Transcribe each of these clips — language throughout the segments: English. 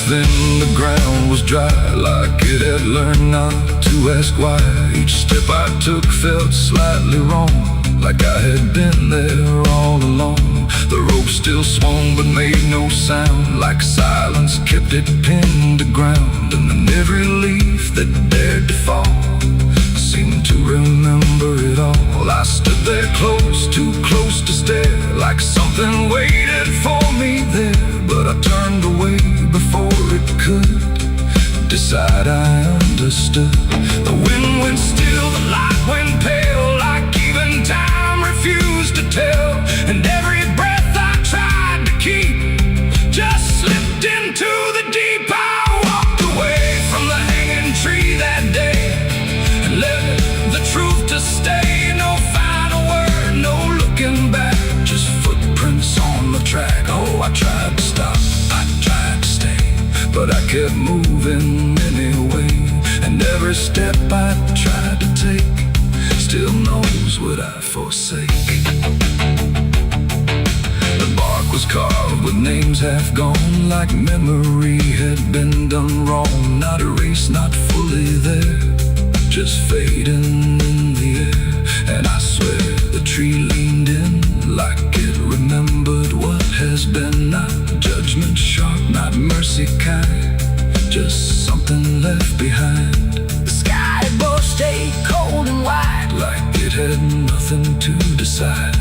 then the ground was dry, like it had learned not to ask why. Each step I took felt slightly wrong, like I had been there all along. The rope still swung but made no sound, like silence kept it pinned to ground. And then every leaf that dared to fall seemed to remember it all. I stood there close, too close to stare, like something waited for me there. But I turned away before it could decide I understood. The wind went still, the light went pale, like even time refused to tell. And every breath I tried to keep just slipped into the deep. I walked away from the hanging tree that day and let the truth to stay. No final word, no looking back, just footprints on the track. Oh, I tried to stop, I tried to stay, but I kept moving anyway. And every step I tried to take still knows what I forsake. The bark was carved with names half gone, like memory had been done wrong. Not erased, not fully there, just fading in the air. And I swear the tree leaned in, like it remembered what has been. Not judgment sharp, not mercy kind, just something left behind. The sky above stayed cold and wide, like it had nothing to decide.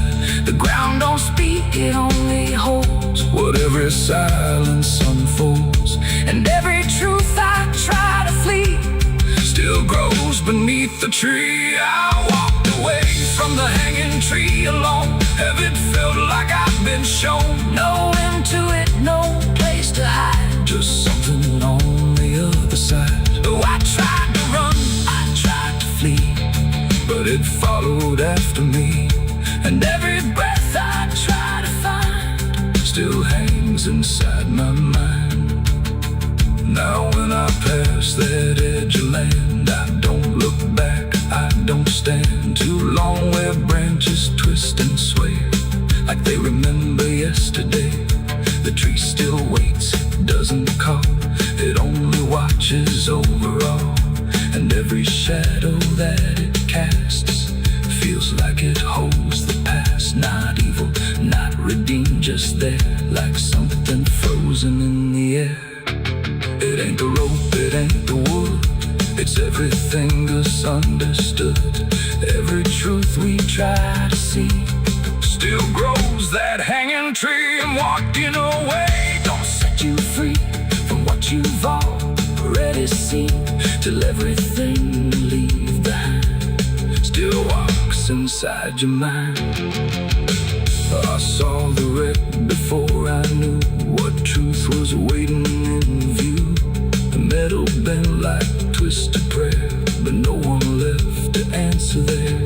The ground don't speak, it only holds what every silence unfolds. And every truth I try to flee still grows beneath the tree. I walked away from the hanging tree alone. Heaven felt like I've been shown. No end to it, no place to hide, just something on the other side. Oh, I tried to run, I tried to flee, but it followed after me. And every breath I try to find still hangs inside my mind. Now when I pass that edge of land, I don't look back, I don't stand too long where branches twist and sway, like they remember yesterday. The tree still waits, it doesn't call, it only watches over all. And every shadow that it casts feels like it holds the past. Not evil, not redeemed, just there, like something frozen in the air. It ain't the rope, it ain't the wood, it's everything misunderstood. Every truth we try to see still grows that hanging tree. And walking away don't set you free from what you've already seen, till everything you leave behind still walks inside your mind. I saw the wreck before I knew what truth was waiting in view. The metal bent like twisted prayer, but no one left to answer there.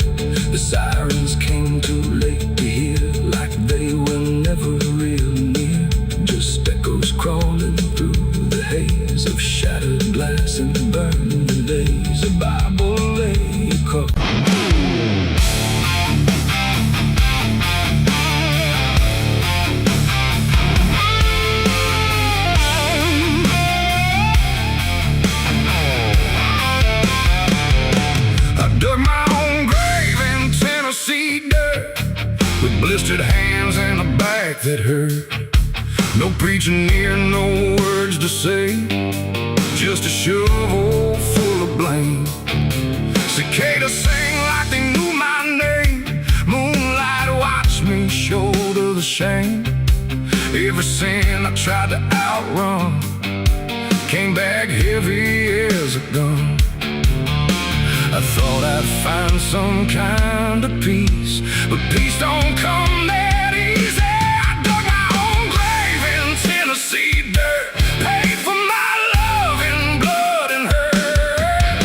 The sirens came too late to hear, like they were never real near, just echoes crawling through the haze of shattered glass and burning days. A Bible lay across. Blistered hands and a back that hurt. No preaching near, no words to say, just a shovel full of blame. Cicadas sing like they knew my name. Moonlight watched me shoulder the shame. Every sin I tried to outrun came back heavy as a gun. I thought I'd find some kind of peace, but peace don't come that easy. I dug my own grave in Tennessee dirt, paid for my love in blood and hurt.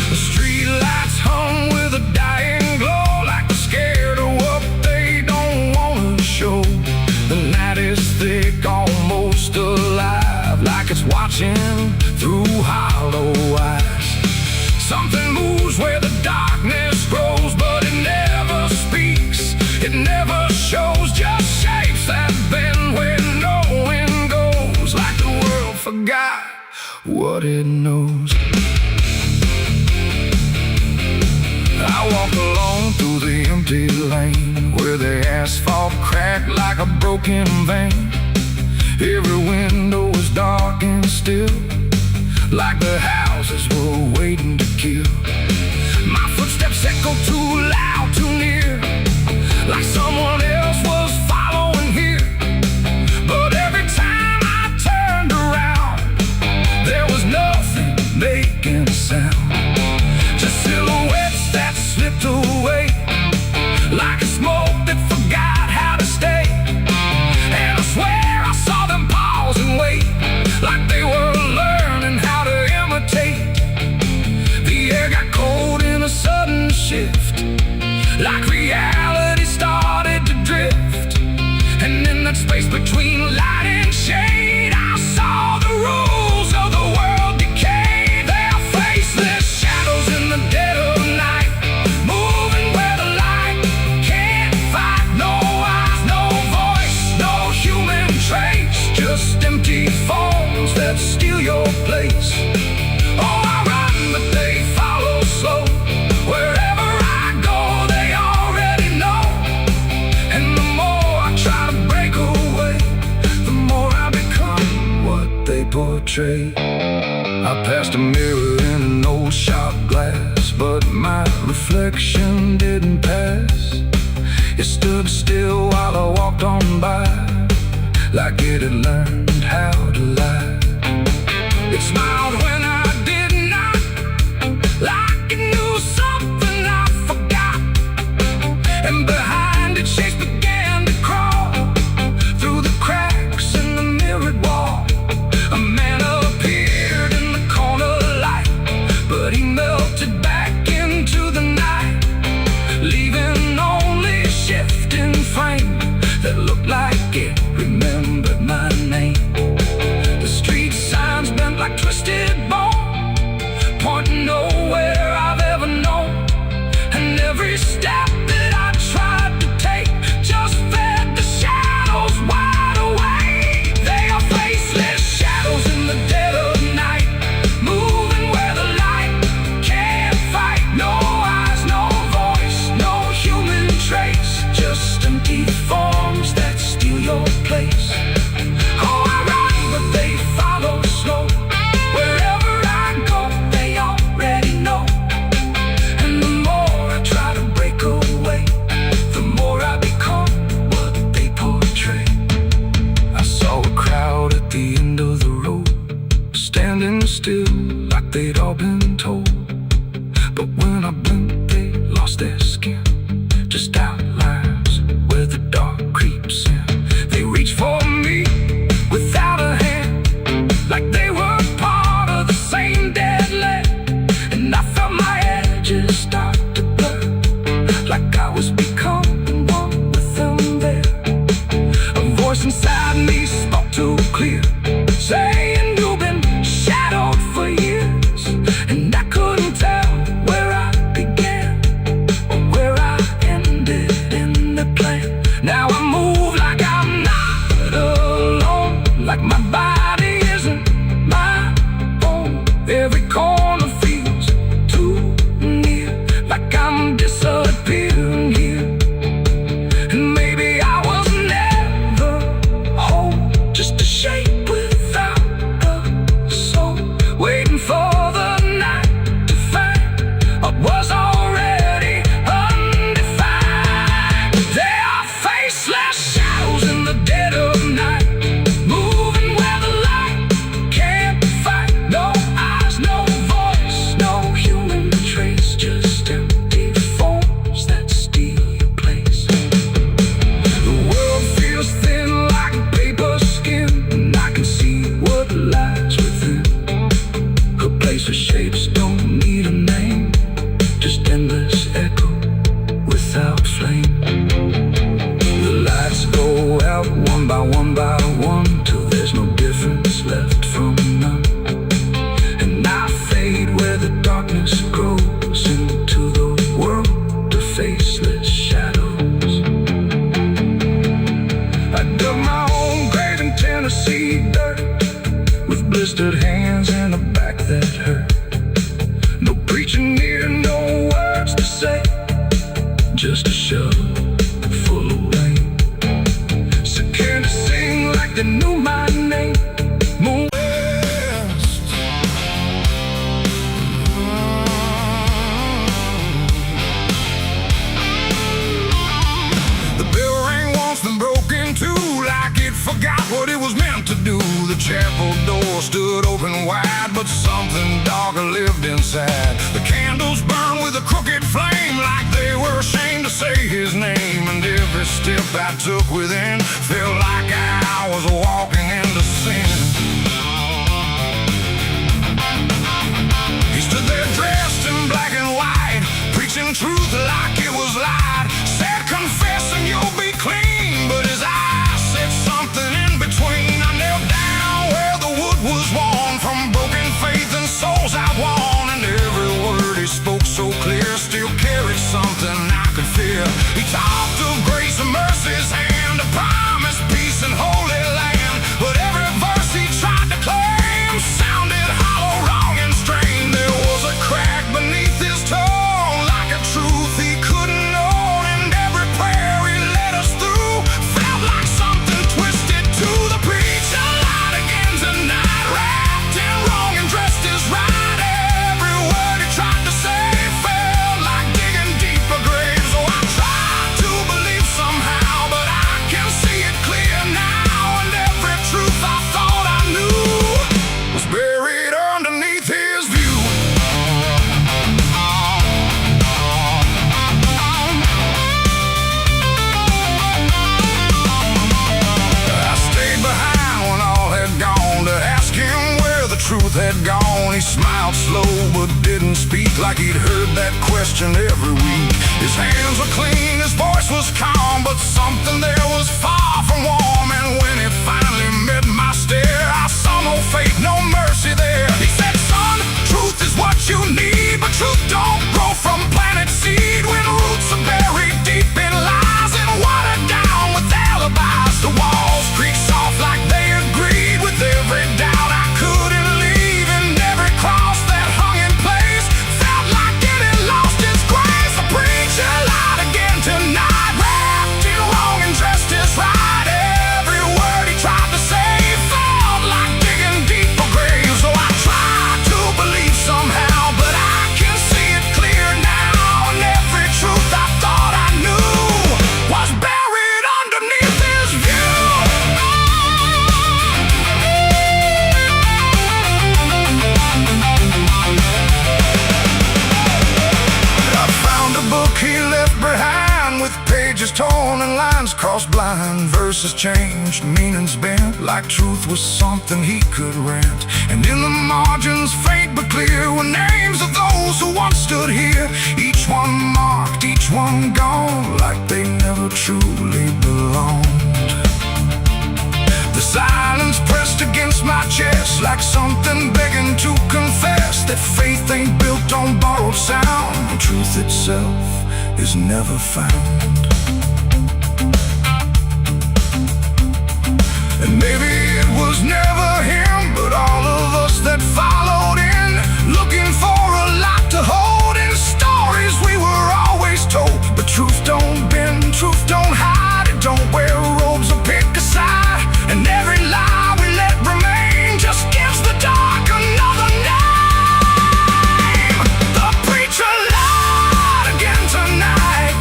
The street lights hung with a dying glow, like they're scared of what they don't want to show. The night is thick, almost alive, like it's watching through hollow eyes. Something moves where the darkness grows, but it never speaks. forgot what it knows. I walk alone through the empty lane where the asphalt cracked like a broken vein. Every window was dark and still, like the houses were waiting to kill. My footsteps echo too loud, too near, like someone else was following here. But every time I turned around, there was nothing making a sound. Just silhouettes that slipped away, like a smoke that forgot how to stay. And I swear I saw them pause and wait, like they were learning how to imitate. The air got cold in a sudden shift, like reality started to drift. And in that space between light and shade, I saw the rules of the world decay. They're faceless shadows in the dead of night, moving where the light can't fight. No eyes, no voice, no human trace, just empty forms that steal your place. Oh, I run, but they follow slow. Wherever I go, they already know. And the more I try to break away, the more I become what they portray. I passed a mirror in an old shop glass, but my reflection didn't pass. It stood still while I walked on by, like it had learned how to lie. It smiled when I did not, like it knew something I forgot. And behind it, shapes began to crawl through the cracks in the mirrored wall. A man appeared in the corner light, but he melted back into the night, leaving only a shifting frame that looked like it remembered my name. The street signs bent like twisted bone, pointing nowhere I've ever known. And every step that I tried to take just fed the shadows wide awake. They are faceless shadows in the dead of night, moving where the light can't fight. No eyes, no voice, no human trace, just empty forms that steal your place. Oh, I run, but they follow slow. Wherever I go, they already know. And the more I try to break away, the more I become what they portray. I saw a crowd at the end of the road, standing still like they'd all been told. But when I blinked, they lost their skin, just outlines where the dark creeps in. They reach for me without a hand, like they were part of the same dead land. And I felt my edges start to blur, like I was becoming one with them there. A voice inside me spoke too clear, saying you've been shadowed for years. And I could twisted hands and a back that hurt. No preaching needed, no words to say, just a shovel full of rain. Scared to sing like they knew my name. Moon west. The bell rang once, then broke in two, like it forgot what it was meant to do. The chapel door stood open wide, but something darker lived inside. The candles burned with a crooked flame, like they were ashamed to say his name. And every step I took within felt like I was walking into sin. He stood there dressed in black and white, preaching truth like it was lied. Said, confess and you'll be clean, but his eyes said something in between. I knelt down where the wood was worn from broken faith and souls I'd won. And every word he spoke so clear still carried something I could fear. He talked of grace and mercy's hand, a promise, peace and holy land. But every verse he tried to claim sounded hollow, wrong and strained. There was a crack beneath his tone, like a truth he couldn't own. And every prayer he led us through felt like something twisted to the preacher. Lied again tonight, wrapped in wrong and dressed as right. Every word he tried to say felt like digging deeper graves. So I tried to believe somehow, but I can see it clear now. And every truth I thought I knew was buried underneath his view. I stayed behind when all had gone to ask him where the truth had gone. He smiled slow but didn't speak, like he'd heard that question every week. His hands were clean, his voice was calm, but something there was far from warm. And when it finally met my stare, I saw no faith, no mercy there. He said, son, truth is what you need, but truth don't grow from planted seed. When roots are buried deep in lies and watered down with alibis, the walls creak soft like they agreed with every doubt I couldn't leave. And every cross that hung in place felt like it had lost its grace. The preacher lied again tonight, wrapped in wrong and dressed as right. Every word he tried to say felt like digging deeper graves. So I tried to believe somehow, but I can see it clear now. And every truth I thought I knew was buried underneath his view. I found a book he left behind, with pages torn and lines crossed blind. Verses changed, meanings bent, like truth was something he could rent. And in the margins, faint but clear, were names of those who once stood here. Each one marked, each one gone, like they never truly belonged. The silence pressed against my chest, like something begging to confess that faith ain't built on borrowed sound, and truth itself is never found. And maybe it was never him, but all of us that followed in, looking for a lot to hold in stories we were always told. But truth don't bend, truth don't hide, it don't wear robes or pick a side. And every lie we let remain just gives the dark another name. The preacher lied again tonight,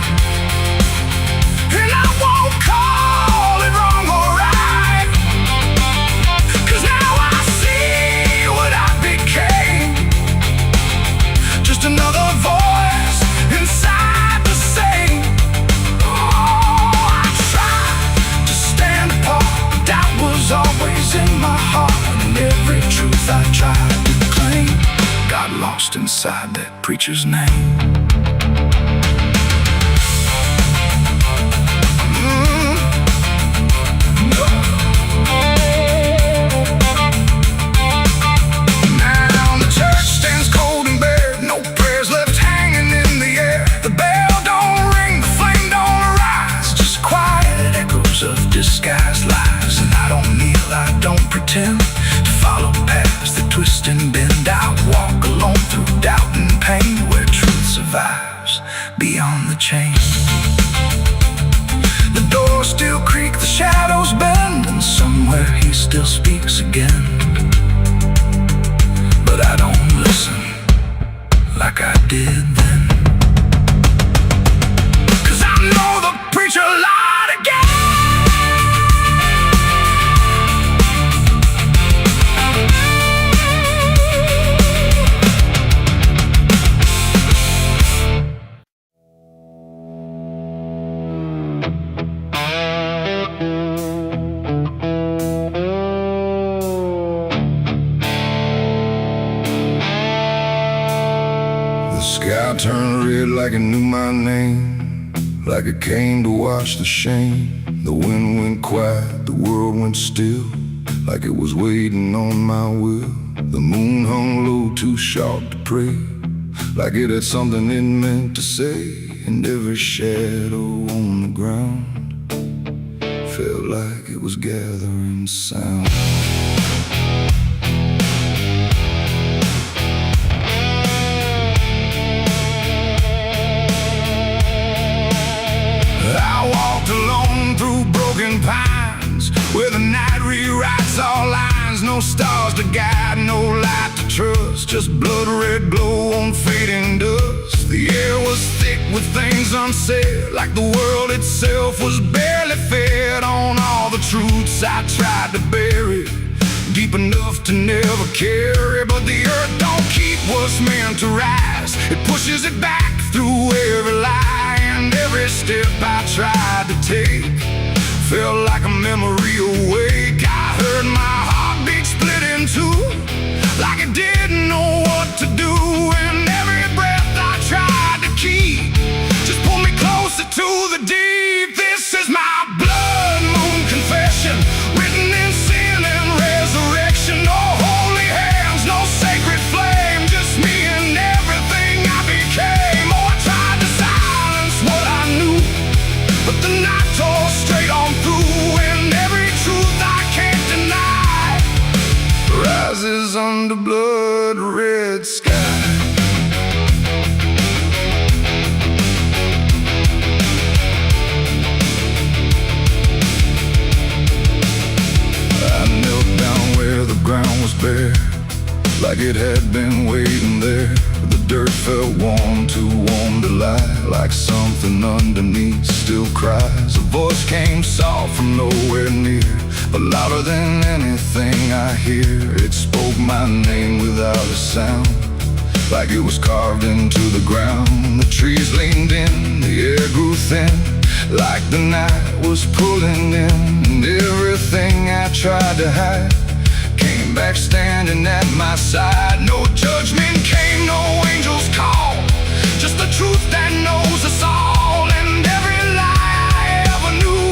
and I won't call it wrong or right, 'cause now I see what I became. Just another voice inside the same. Oh, I tried to stand apart, but doubt was always in my heart. And every truth I tried to claim got lost inside that preacher's name. Now the church stands cold and bare, no prayers left hanging in the air. The bell don't ring, the flame don't arise, just quiet echoes of disguised lies. And I don't kneel, I don't pretend to follow paths twist and bend. I walk alone through doubt and pain, where truth survives beyond the chain. The doors still creak, the shadows bend, and somewhere he still speaks again. But I don't listen like I did then, 'cause I know the preacher lied again. The sky turned red like it knew my name, like it came to wash the shame. The wind went quiet, the world went still, like it was waiting on my will. The moon hung low, too sharp to pray, like it had something it meant to say. And every shadow on the ground felt like it was gathering sound. I walked alone through broken pines, where the night rewrites all lines. No stars to guide, no light to trust, just blood red glow on fading dust. The air was thick with things unsaid, like the world itself was barely fed on all the truths I tried to bury, deep enough to never carry. But the earth don't keep what's meant to rise, it pushes it back through every lie. And every step I tried to take felt like a memory awake. I heard my heartbeat split in two, like it didn't know what to do. And every breath I tried to keep just pulled me closer to the deep. This is my blood moon confession, written in sin and resurrection. No holy hands, no sacred flame, just me and everything I became. Oh, I tried to silence what I knew, but the night tore straight on through. And every truth I can't deny rises under blood red sky. I knelt down where the ground was bare, like it had been waiting there. The dirt felt warm, too warm to lie, like something underneath still cries. A voice came soft from nowhere near, but louder than anything I hear. It spoke my name without a sound, like it was carved into the ground. The trees leaned in, the air grew thin, like the night was pulling in. And everything I tried to hide came back standing at my side. No judgment came, no angel's call, just the truth that knows us all. And every lie I ever knew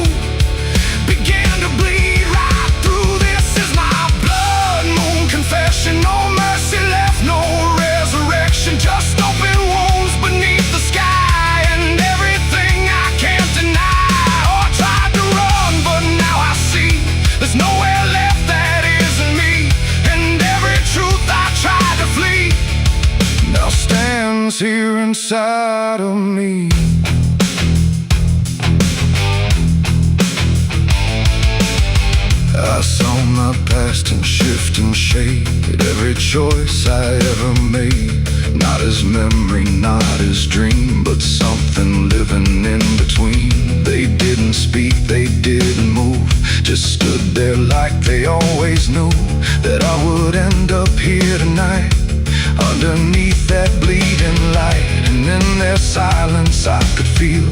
began to bleed right through. This is my blood moon confession. No mercy left, no resurrection, just open wounds beneath the sky. And everything I can't deny. Oh, I tried to run, but now I see there's nowhere left that isn't me. And every truth I tried to flee now stands here inside of me. I saw my past in shift and shade, every choice I ever made, not as memory, not as dream, but something living in between. They didn't speak, they didn't move, just stood there like they always knew that I would end up here tonight, underneath that bleeding light. And in their silence I could feel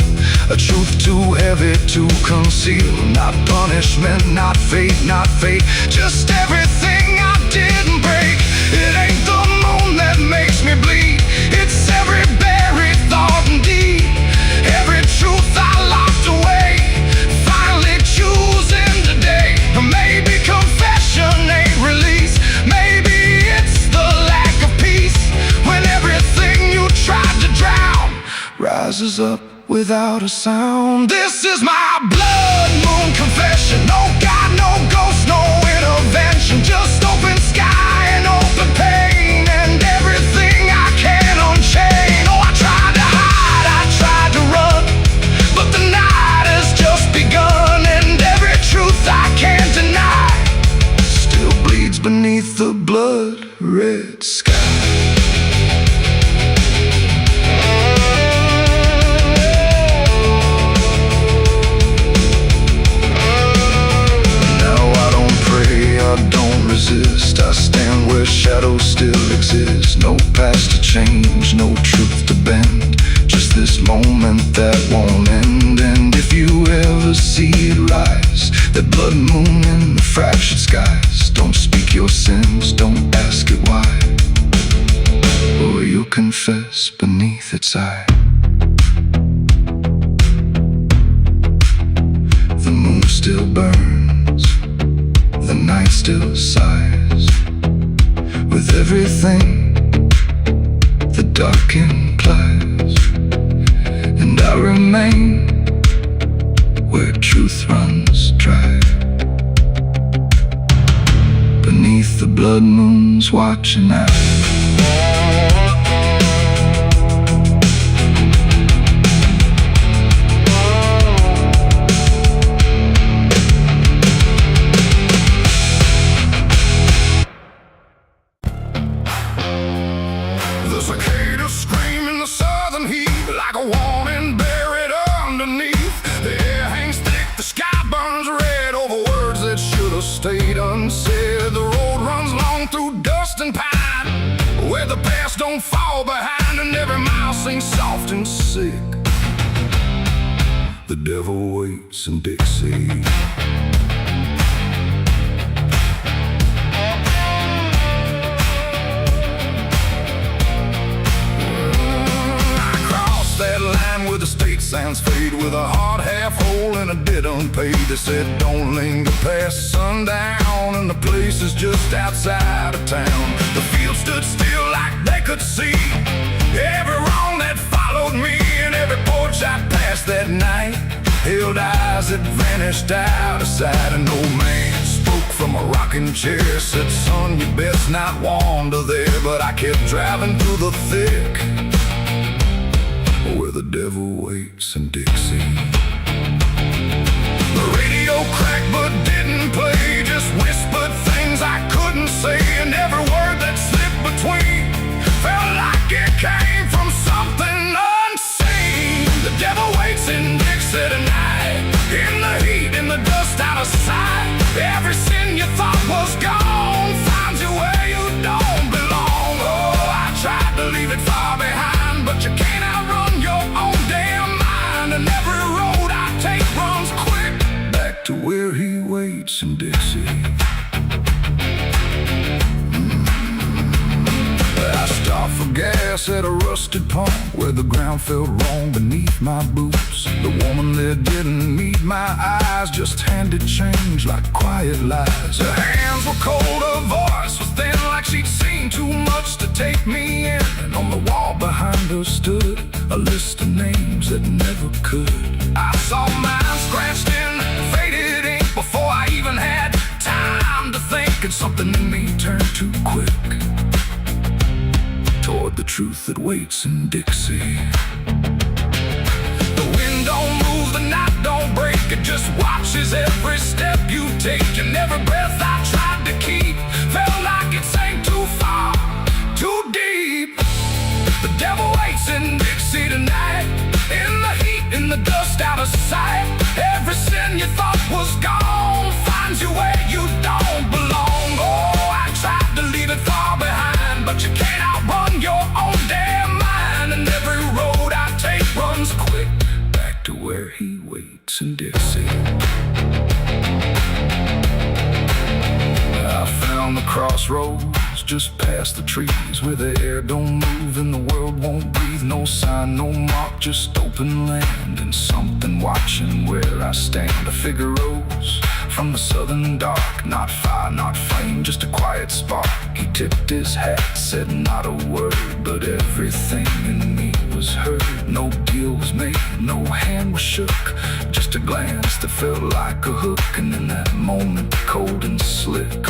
a truth too heavy to conceal. Not punishment, not fate, not fate, just everything I didn't break. It ain't the moon that makes me bleed, it's every buried thought and deed, every truth I locked away, finally choosing today. Maybe confession ain't release, maybe it's the lack of peace, when everything you tried to drown rises up without a sound. This is my blood moon confession. No God, no ghost, no intervention, just open sky and open page. the blood red sky. I don't resist, I stand where shadows still exist. No past to change, no truth to bend, just this moment that won't end. And if you ever see it rise, that blood moon in the fractured skies, don't speak your sins, don't ask it why, or you'll confess beneath its eye. The moon still burns, the night still sighs, with everything the dark implies. And I remain where truth runs dry, beneath the blood moon's watching eye. Stayed unsaid. The road runs long through dust and pine, where the past don't fall behind, and every mile sings soft and sick. The devil waits in Dixie. That line where the state signs fade, with a hard half hole and a debt unpaid. They said don't linger past sundown, and the place is just outside of town. The field stood still like they could see every wrong that followed me, and every porch I passed that night held eyes that vanished out of sight. An old man spoke from a rocking chair, said, son, you best not wander there. But I kept driving through the thick, where the devil waits in Dixie. The radio cracked but didn't play, just whispered things I couldn't say, and every word that slipped between felt like it came from something unseen. The devil waits in Dixie tonight, in the heat, in the dust, out of sight. Every sin you thought was gone finds you where you don't belong. Oh, I tried to leave it far behind, but you can't outrun your own damn mind. And every road I take runs quick back to where he waits in Dixie. I stopped for gas at a rusted pump, where the ground felt wrong beneath my boots. The woman there didn't meet my eyes, just handed change like quiet lies. Her hands were cold, her voice was thin, like she'd seen too much to take me in. And on the wall behind her stood a list of names that never could. I saw mine scratched in faded ink before I even had time to think, and something in me turned too quick toward the truth that waits in Dixie. The wind don't move, the night don't break, it just watches every step you take. And every breath I tried to keep felt like it sank too far, too deep. The devil waits in Dixie tonight, in the heat, in the dust, out of sight. Every sin you thought was gone finds you where you don't belong. Oh, I tried to leave it far behind, but you can't outrun your own damn mind. And every road I take runs quick back to where he waits in Dixie. I found the crossroads just past the trees, where the air don't move and the world won't breathe. No sign, no mark, just open land, and something watching where I stand. A figure rose from the southern dark, not fire, not flame, just a quiet spark. He tipped his hat, said not a word, but everything in me was heard. No deal was made, no hand was shook, just a glance that felt like a hook. And in that moment, cold and slick,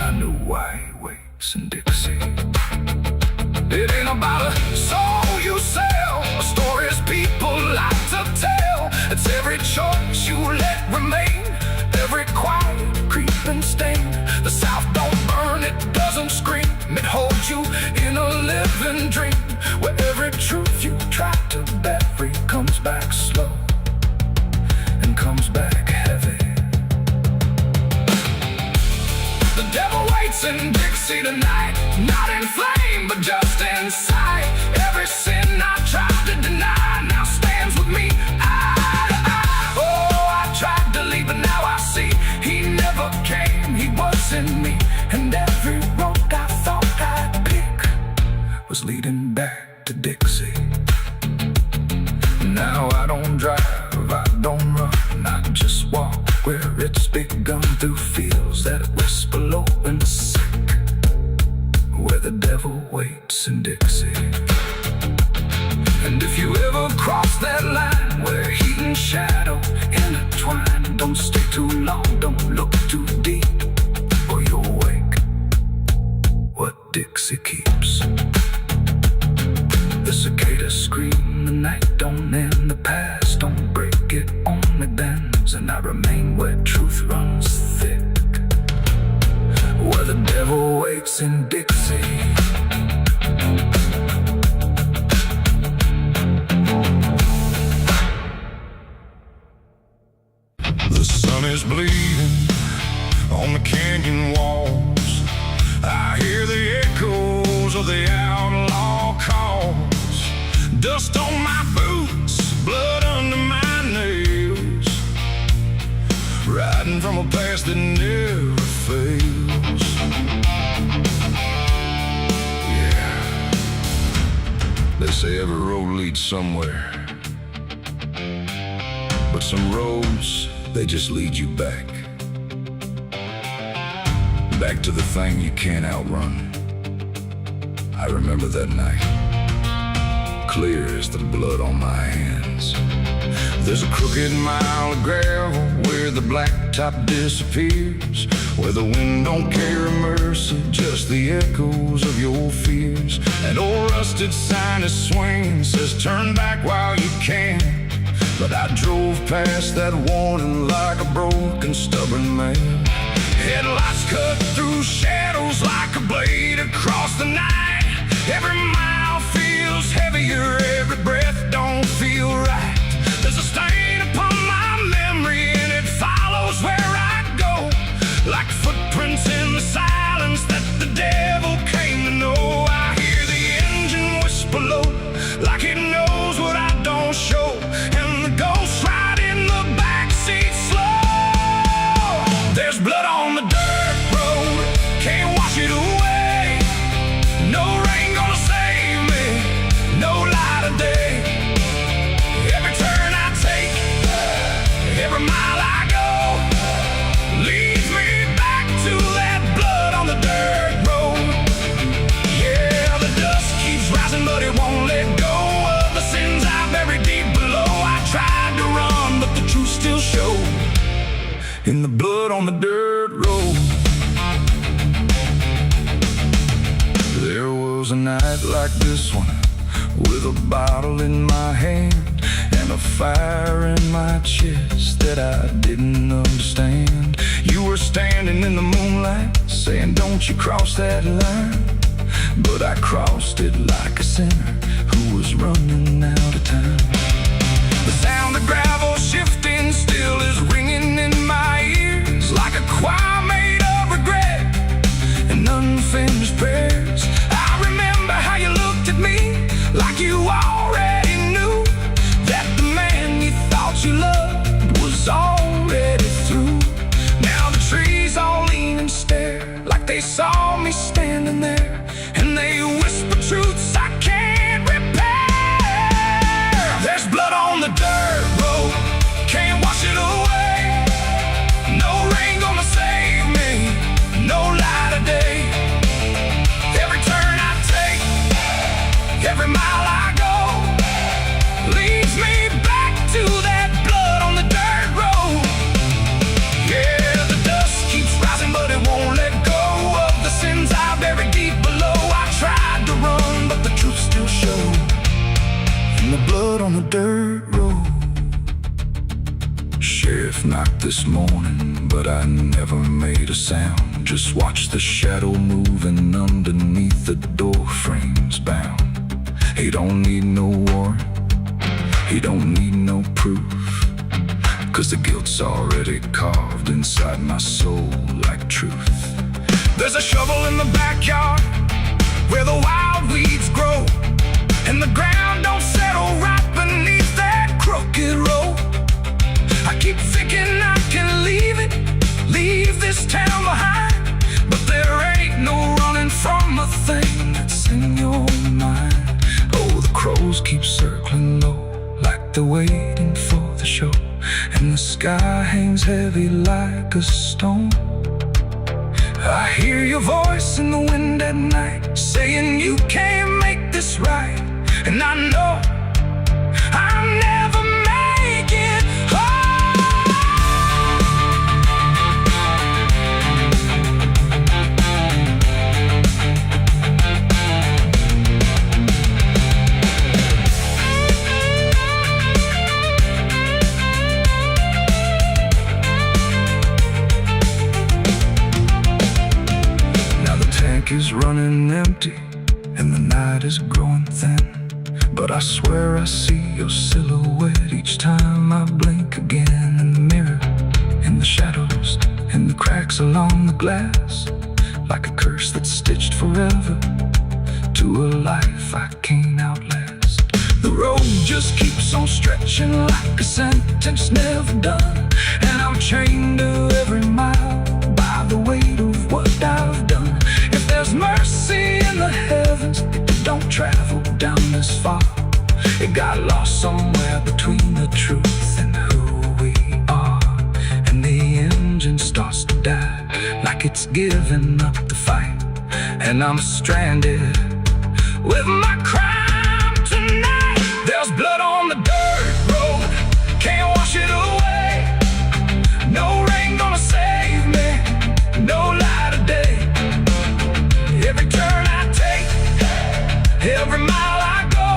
I knew why he waits in Dixie. It ain't about a soul you sell, stories people like to tell. It's every choice you let remain, every quiet creeping stain. The South don't golden dream, where every truth you try to bury comes back slow and comes back heavy. The devil waits in Dixie tonight, not in flame, but just inside. Every sin I tried to deny now stands with me eye to eye. Oh, I tried to leave, but now I see he never came, he was in me. And every road I thought I'd pick was leading back to Dixie. Now I don't drive, I don't run, I just walk where it's begun, through fields that whisper low and sick, where the devil waits in Dixie. And if you ever cross that line where heat and shadow intertwine, don't stay too long, don't look too deep, or you'll wake what Dixie keeps. The cicadas scream, the night don't end, the past don't break, it only bends, and I remain where truth runs thick, where the devil waits in Dixie. The sun is bleeding on the canyon walls. I hear the echoes of the outlaw calls. Dust on my boots, blood under my nails, riding from a past that never fails. Yeah, they say every road leads somewhere, but some roads, they just lead you back to the thing you can't outrun. I remember that night, clear as the blood on my hands. There's a crooked mile of gravel where the blacktop disappears, where the wind don't carry mercy, just the echoes of your fears. An old rusted sign is swinging, says turn back while you can. But I drove past that warning like a broken, stubborn man. Headlights cut through shadows like a blade across the night. Every mile feels heavier, every breath don't feel right. There's a stain upon my memory and it follows where I go, like footprints in the silence that the devil came to know. I hear the engine whisper low, like it knows what I don't show, and the ghost ride in the backseat slow. There's blood on the dirt road, can't wash it away. No rain gonna save me, no light of day. Every turn I take, every mile I go, leads me back to that blood on the dirt road. Yeah, the dust keeps rising, but it won't let go of the sins I buried deep below. I tried to run, but the truth still showed in the blood on the dirt road. There was a night like this one, with a bottle in my hand and a fire in my chest that I didn't understand. You were standing in the moonlight, saying don't you cross that line, but I crossed it like a sinner who was running out of time. The sound of gravel shifting still is ringing in my ears, like a choir made of regret and unfinished prayers. I remember how you looked at me like you already knew that the man you thought you loved was already through. Now the trees all lean and stare like they saw me standing there, and they whisper truths I can't repair. There's blood on the dirt road, can't wash it away. No rain gonna save me, no light of day. Every turn I take, every mile I go, leads me back to that blood on the dirt road. Yeah, the dust keeps rising, but it won't let go of the sins I buried deep below. I tried to run, but the truth still showed in the blood on the dirt road. Sheriff knocked this morning, but I never made a sound. Just watched the shadow moving underneath the door frames bound. He don't need no warrant, he don't need no proof, 'cause the guilt's already carved inside my soul like truth. There's a shovel in the backyard where the wild weeds grow, and the ground don't settle right beneath that crooked road. I keep thinking I can leave this town behind, but there ain't no running from a thing that's in your mind. Oh, the crows keep circling low, like they're waiting for the show, and the sky hangs heavy like a stone. I hear your voice in the wind at night, saying you can't make this right, and I know I'll never make it home. Now the tank is running empty, and the night is growing thin, but I swear I see your silhouette each time I blink again. In the mirror, in the shadows, in the cracks along the glass, like a curse that's stitched forever to a life I can't outlast. The road just keeps on stretching like a sentence never done, and I'm chained to every mile by the weight of what I've done. If there's mercy in the heavens, it don't travel down this far. It got lost somewhere between the truth and who we are, and the engine starts to die like it's giving up the fight, and I'm stranded with my crime tonight. There's blood on the dirt road, can't wash it away. No rain gonna save me, no light of day. Every turn I take, every mile I go,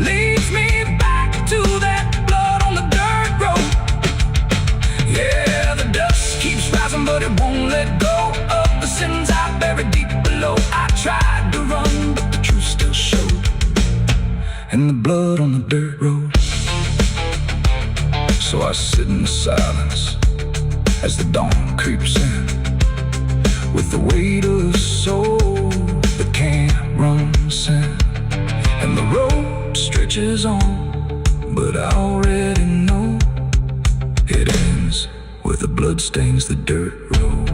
leads me back to that blood on the dirt road. Yeah, the dust keeps rising, but it won't let go of the sins I buried deep below. I tried to run, but the truth still showed, And the blood on the dirt road. So I sit in the silence as the dawn creeps in, with the weight of a soul that can't run sin. And the road stretches on, but I already know it ends where the blood stains the dirt road.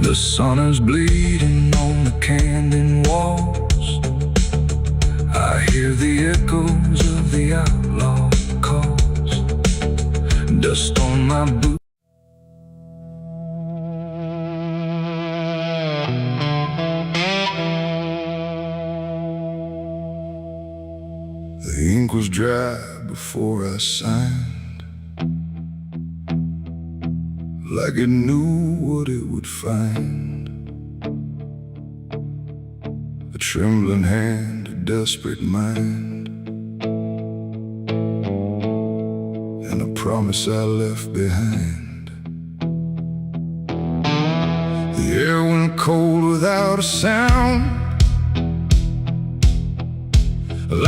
The sun is bleeding on the canyon walls. I hear the echoes of the outlaw calls. Dust on my boots. The ink was dry before I signed, like it knew what it would find. A trembling hand, a desperate mind, and a promise I left behind. The air went cold without a sound,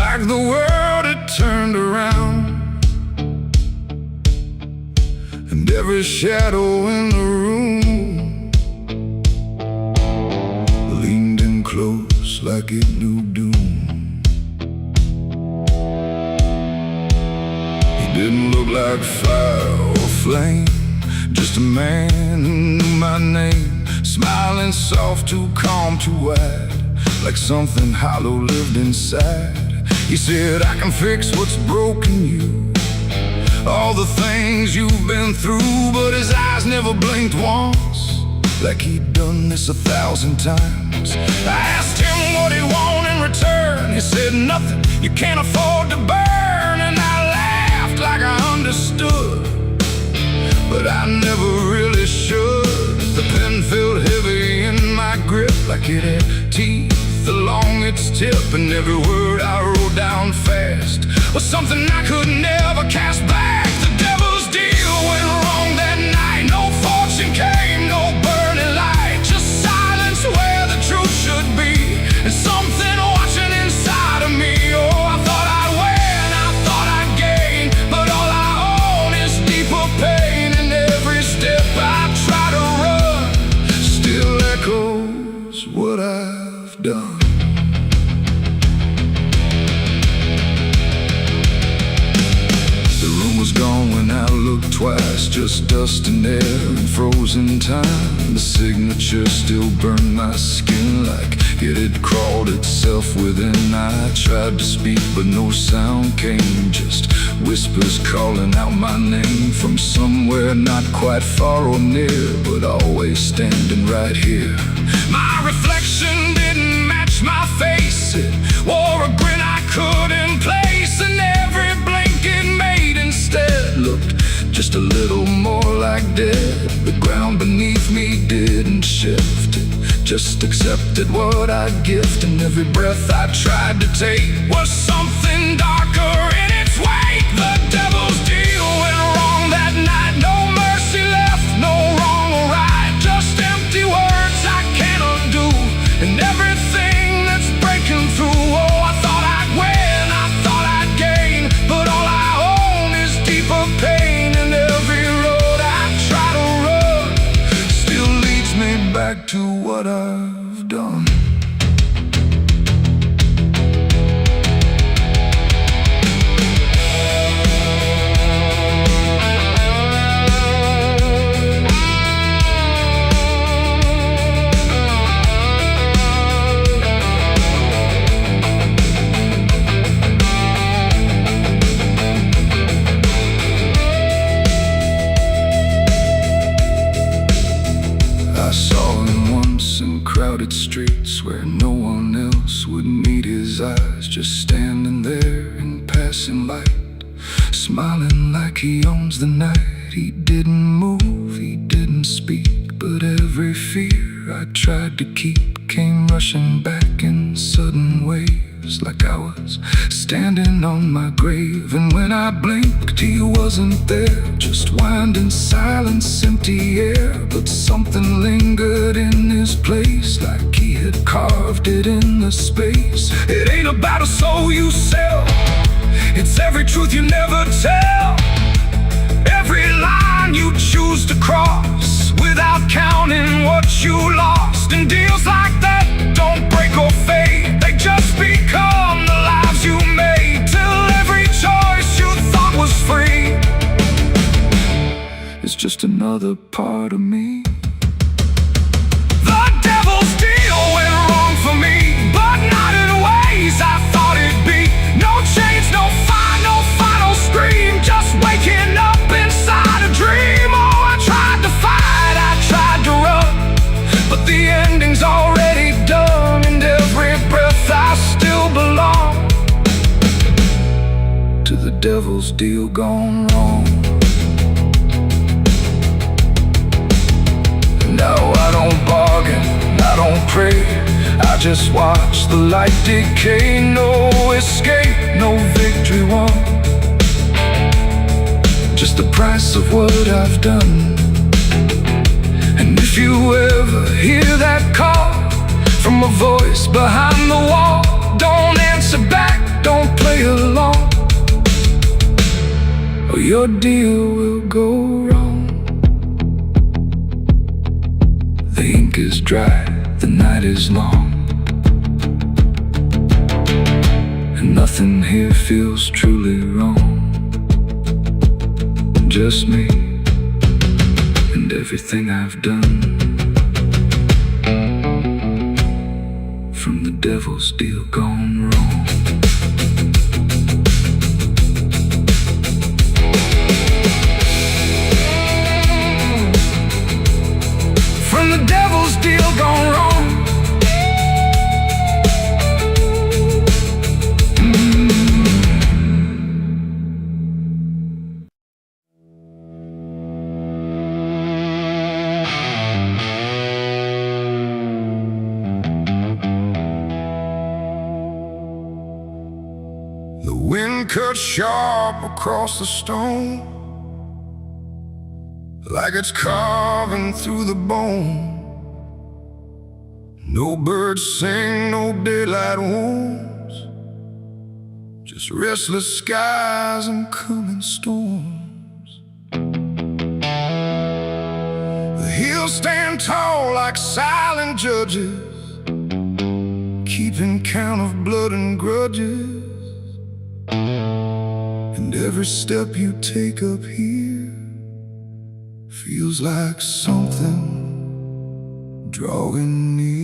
like the world had turned around. And every shadow in the room leaned in close like it knew doom. He didn't look like fire or flame, just a man who knew my name, smiling soft, too calm, too wide, like something hollow lived inside. He said, I can fix what's broken you, all the things you've been through. But his eyes never blinked once, like he'd done this 1,000 times. I asked him what he wanted in return. He said, nothing you can't afford to burn. And I laughed like I understood. but I never really should. The pen felt heavy in my grip, like it had teeth along its tip, and every word I wrote down fast was something I could never cast back. The devil's deal went wrong that night. No fortune came, no burning light, just silence where the truth should be, and something watching inside of me. Oh, I thought I'd win, I thought I'd gain, but all I own is deeper pain. And every step I try to run still echoes what I've done. Was gone when I looked twice, just dust and air and frozen time. The signature still burned my skin like it had crawled itself within. I tried to speak but no sound came, just whispers calling out my name from somewhere not quite far or near, but always standing right here. My reflection didn't match my face, it wore a grin I couldn't place, and every blink it made instead looked just a little more like dead. The ground beneath me didn't shift, it just accepted what I'd gift, and every breath I tried to take was something darker in its wake. The devil's deal went wrong that night. No mercy left, no wrong or right, just empty words I can't undo, and everything that's breaking through. Oh, I thought I'd win, I thought I'd gain, but all I own is deeper pain. And every road I try to run still leads me back to what I've done. I saw him once in crowded streets where no one else would meet his eyes, just standing there in passing light, smiling like he owns the night. He didn't move, he didn't speak, but every fear I tried to keep came rushing back in sudden waves, like I was standing on my grave. And when I blinked, he wasn't there, just winding silence, empty air. But something lingered in his place, like he had carved it in the space. It ain't about a soul you sell, it's every truth you never tell, every line you choose to cross without counting what you lost. And deals like that don't break or fade, they just become the lives you made, till every choice you thought was free is just another part of me. The devil's deal went wrong for me, but not in ways I thought it'd be. No chains, no fire, no final scream, just waking up inside a dream. Oh, I tried to fight, I tried to run, but the ending's already done, and every breath I still belong to the devil's deal gone wrong. No, I don't bargain, I don't pray, I just watch the light decay. No escape, no victory won, just the price of what I've done. And if you ever hear that call from a voice behind the wall, don't answer back, don't play along, or your deal will go wrong. The ink is dry, the night is long, and nothing here feels truly wrong. Just me and everything I've done, from the devil's deal gone wrong. From the devil's deal gone wrong. cut sharp across the stone, like it's carving through the bone. No birds sing, no daylight wounds, just restless skies and coming storms. The hills stand tall like silent judges, keeping count of blood and grudges. And every step you take up here feels like something drawing near.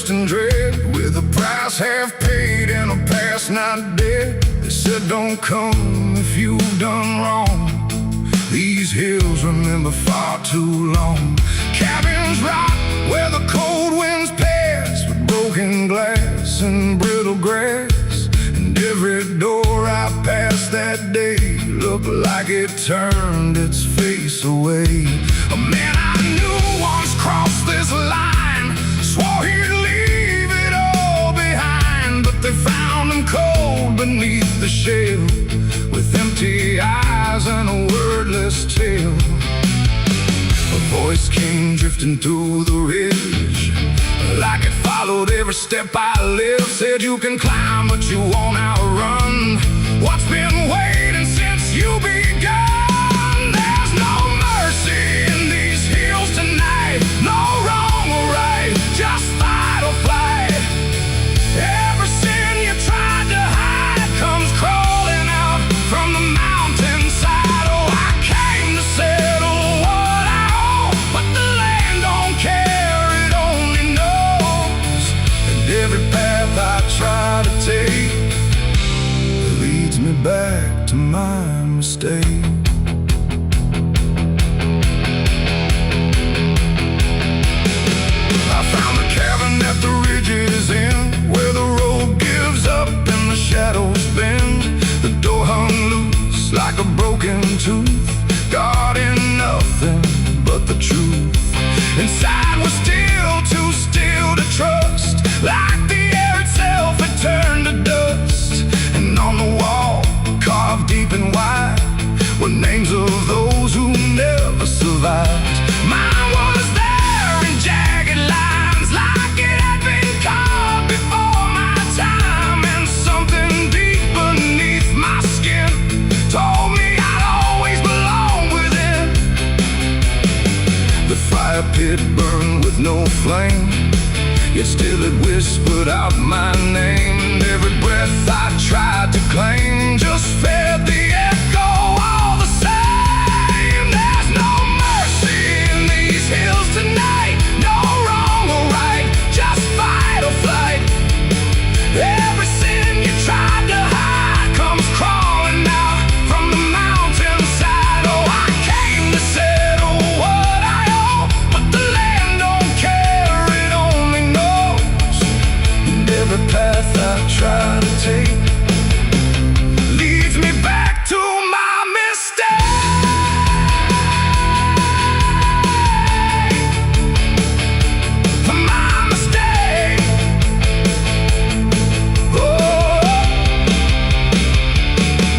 And dread, with a price half paid and a past not dead. They said don't come if you've done wrong. These hills remember far too long. Cabins rock where the cold winds pass, with broken glass and brittle grass. And every door I passed that day looked like it turned its face away. A man I knew once crossed this line, swore he'd leave it all behind, but they found him cold beneath the shell, with empty eyes and a wordless tale. A voice came drifting through the ridge, like it followed every step I lived. Said you can climb but you won't outrun what's been waiting since you begun. There's no mercy in these hills tonight, no wrong or right, just fight or flight. Every sin you tried to hide comes crawling out from the mountainside. Oh, I came to settle what I owe, but the land don't care, it only knows. And every path I try to take leads me back to my mistake. At the ridge's end, where the road gives up and the shadows bend, the door hung loose like a broken tooth, guarding nothing but the truth. Inside was still too still to trust, like the air itself had turned to dust. And on the wall, carved deep and wide, were names of those who never survived. Mine was there in jagged lines, like it had been carved before my time. And something deep beneath my skin told me I'd always belong within. The fire pit burned with no flame, yet still it whispered out my name. And every breath I tried to claim just fed the echo all the same. There's no mercy in these hills tonight, no wrong or right, just fight or flight. Every sin you tried to hide comes crawling out from the mountainside. Oh, I came to settle what I owe, but the land don't care, it only knows. And every path I try to take leads me back to my mistake. My mistake. Oh,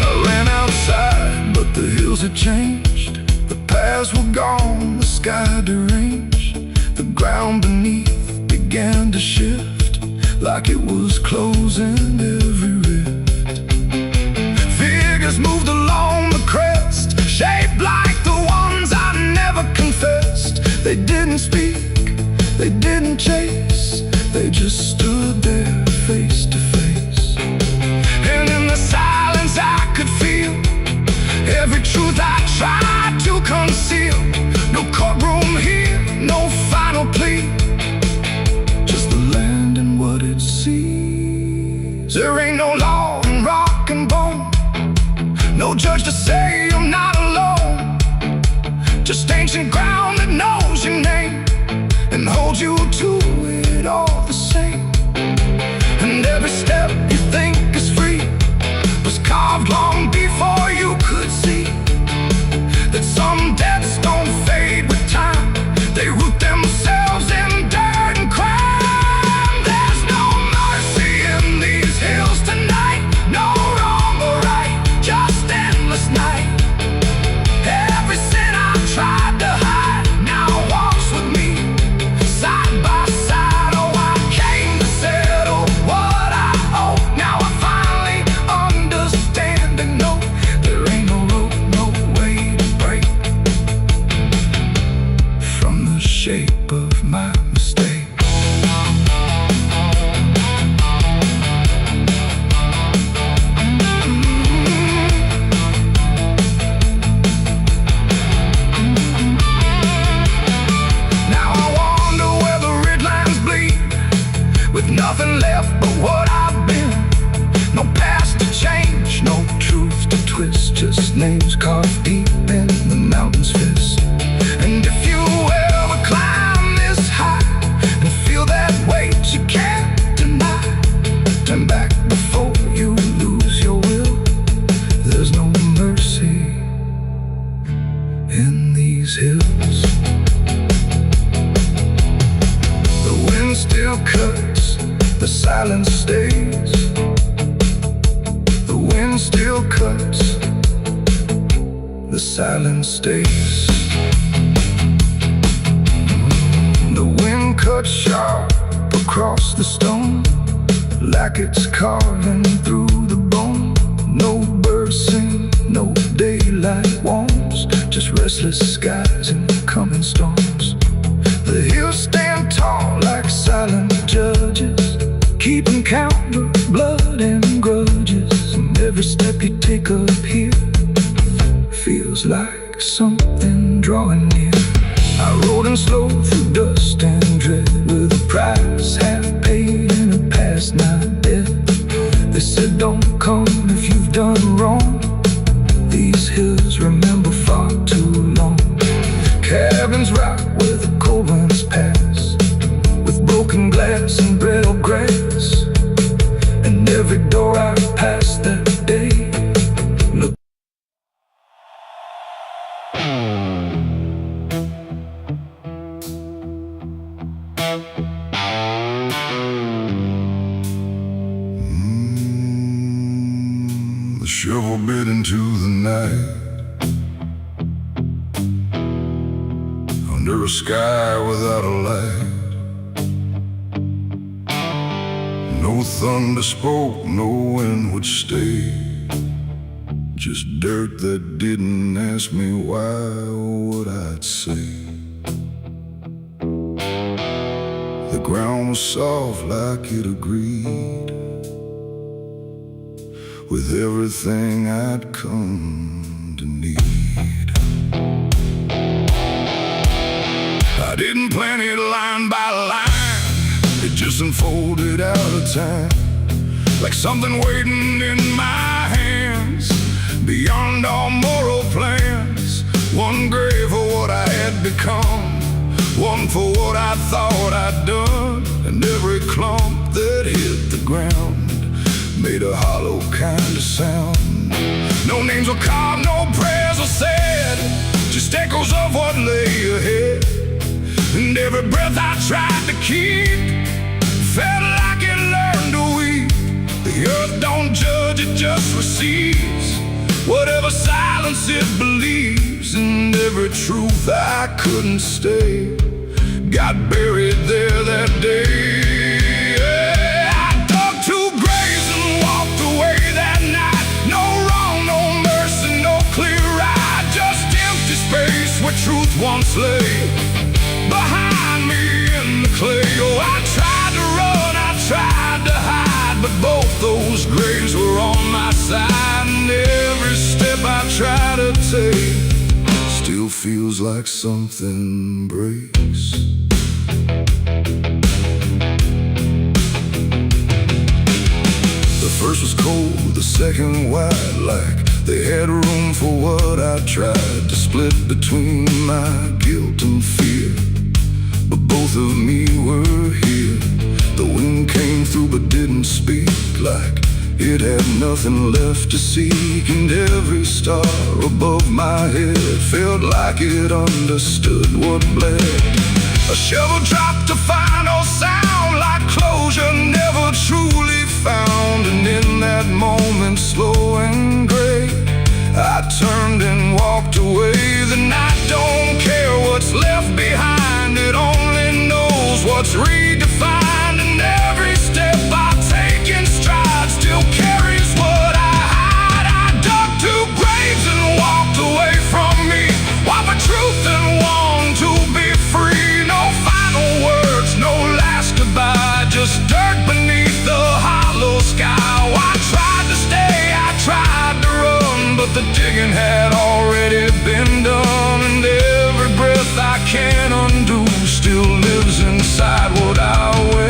I ran outside, but the hills had changed. The paths were gone, the sky deranged. The ground beneath began to shift, like it was closing every rift. Figures moved along the crest, shaped like the ones I never confessed. They didn't speak, they didn't chase, they just stood there face to face. And in the silence I could feel every truth I tried to conceal. No courtroom here, no final plea, just the land and what it sees. There ain't no law and rock names carved deep in the mountain's fist. And if you ever climb this high and feel that weight you can't deny, turn back before you lose your will. There's no mercy in these hills. The wind still cuts, the silence stays. The wind still cuts, the silence stays. The wind cuts sharp across the stone, like it's carving through the bone. No birds sing, no daylight warms, just restless skies and coming storms. The hills stand tall like silent judges, keeping count of blood and grudges. And every step you take up here feels like something drawing near. I rode in slow through dust and dread, with a price half paid and a past not dead. They said don't come if you've done wrong. These hills remember far too long. Cabins rock where the cold winds pass, with broken glass and brittle grass. And every door I passed that day looked. The shovel bit into the night, under a sky without a light. No thunder spoke, no wind would stay, just dirt that didn't ask me why or what I'd say. The ground was soft like it agreed with everything I'd come to need. I didn't plan it line by line, it just unfolded out of time, like something waiting in my hands, beyond all moral plans. One grave for what I had become, one for what I thought I'd done. And every clump that hit the ground made a hollow kind of sound. No names were carved, no prayers were said, just echoes of what lay ahead. And every breath I tried to keep felt like it learned to weep. The earth don't judge, it just receives whatever silence it believes. And every truth I couldn't stay got buried there that day. I dug two graves and walked away that night. No wrong, no mercy, no clear ride, just empty space where truth once lay behind me in the clay. Oh, I tried to run, I tried to hide, but both those graves were on my side. And every step I try to take still feels like something breaks. The first was cold, the second wide, like they had room for what I tried to split between my guilt and fear. But both of me were here. The wind came through but didn't speak, like it had nothing left to seek. And every star above my head felt like it understood what bled. A shovel dropped a final sound, like closure never truly found. And in that moment, slow and gray, I turned and walked away. The night don't care what's left behind, it only knows what's redefined. And every step I take in stride still carries what I hide. I dug two graves and walked away from me, while the truth and one to be free. No final words, no last goodbye, just dirt beneath the hollow sky. I tried to stay, I tried to run, but the digging had already been done. And every breath I can't undo still lives inside what I wear.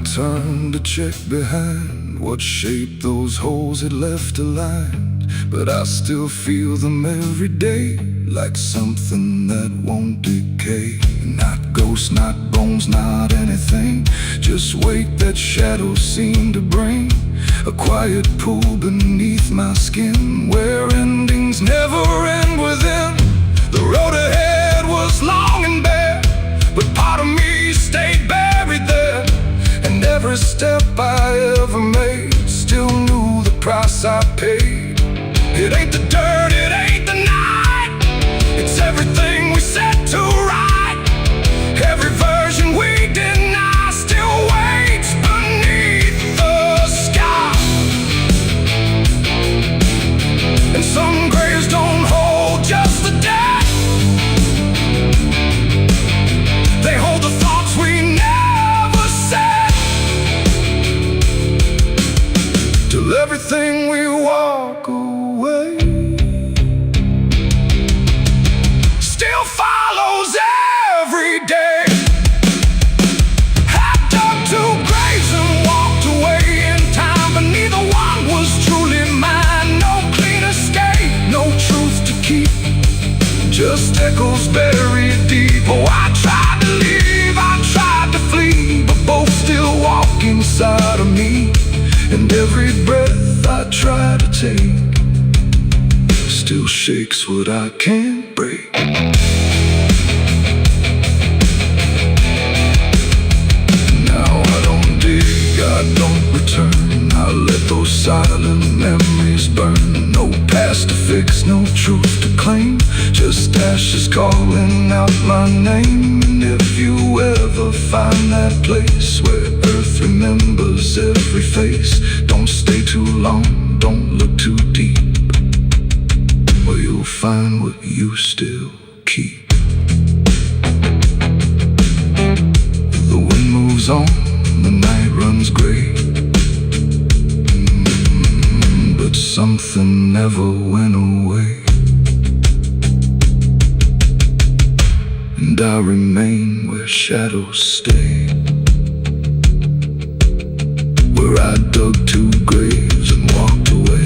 turned to check behind what shape those holes had left aligned, but I still feel them every day, like something that won't decay. Not ghosts, not bones, not anything, just weight that shadows seem to bring. A quiet pool beneath my skin, where endings never end within. The road ahead was long and bare, but part of me stayed buried there. And every step I ever made still knew the price I paid. It ain't the dirt, it ain't the night, it's everything we set to right. Every version we deny still waits beneath the sky. And some graves don't hold just the dead, they hold the thoughts we never said. Till everything we walk away still follows every day. I dug two graves and walked away in time, but neither one was truly mine. No clean escape, no truth to keep, just echoes buried deep. Oh, I tried to leave, I tried to flee, but both still walk inside of me. And every breath I try to take still shakes what I can't break. Now I don't dig, I don't return, I let those silent memories burn. No past to fix, no truth to claim, just ashes calling out my name. And if you ever find that place where earth remembers every face, don't stay too long, don't look too deep, or you'll find what you still keep. The wind moves on, the night runs gray, but something never went away. And I remain where shadows stay, where I dug two graves and walked away.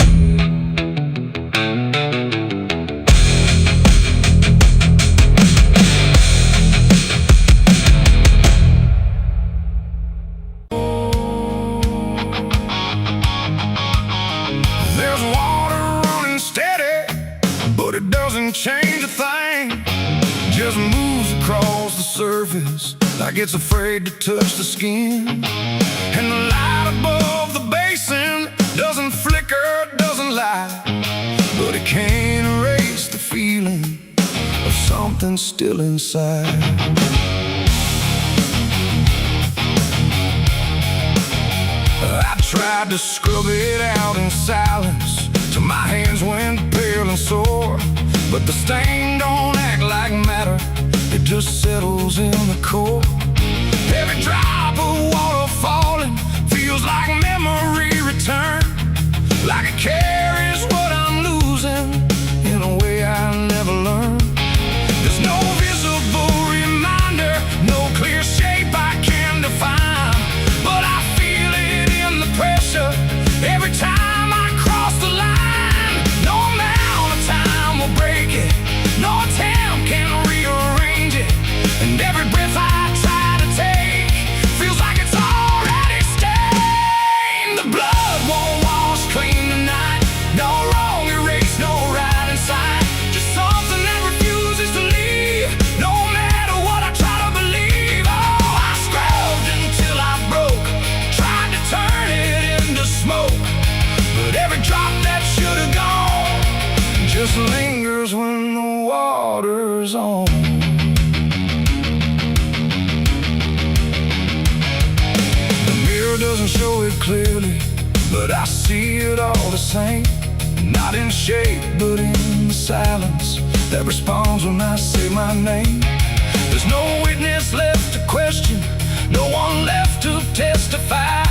There's water running steady, but it doesn't change a thing. Just moves across the surface like it's afraid to touch the skin. And the light above the basin doesn't flicker, doesn't lie, but it can't erase the feeling of something still inside. I tried to scrub it out in silence till my hands went pale and sore, but the stain don't act like matter, it just settles in the core. Every drop of water falling feels like memory return, like it carries what I'm losing in a way I never learned. There's no visible reminder, no clear shape I can define, but I feel it in the pressure every time I cross the line. No amount of time will break it, no attempt can rearrange it, and every breath I try to take feels like it's already stained. The blood won't wash clean tonight, no wrong erased, no right inside, just something that refuses to leave, no matter what I try to believe. Oh, I scrubbed until I broke, tried to turn it into smoke, but every drop that should have gone just lingers when the water's on. The mirror doesn't show it clearly, but I see it all the same. Not in shape, but in the silence that responds when I say my name. There's no witness left to question, no one left to testify,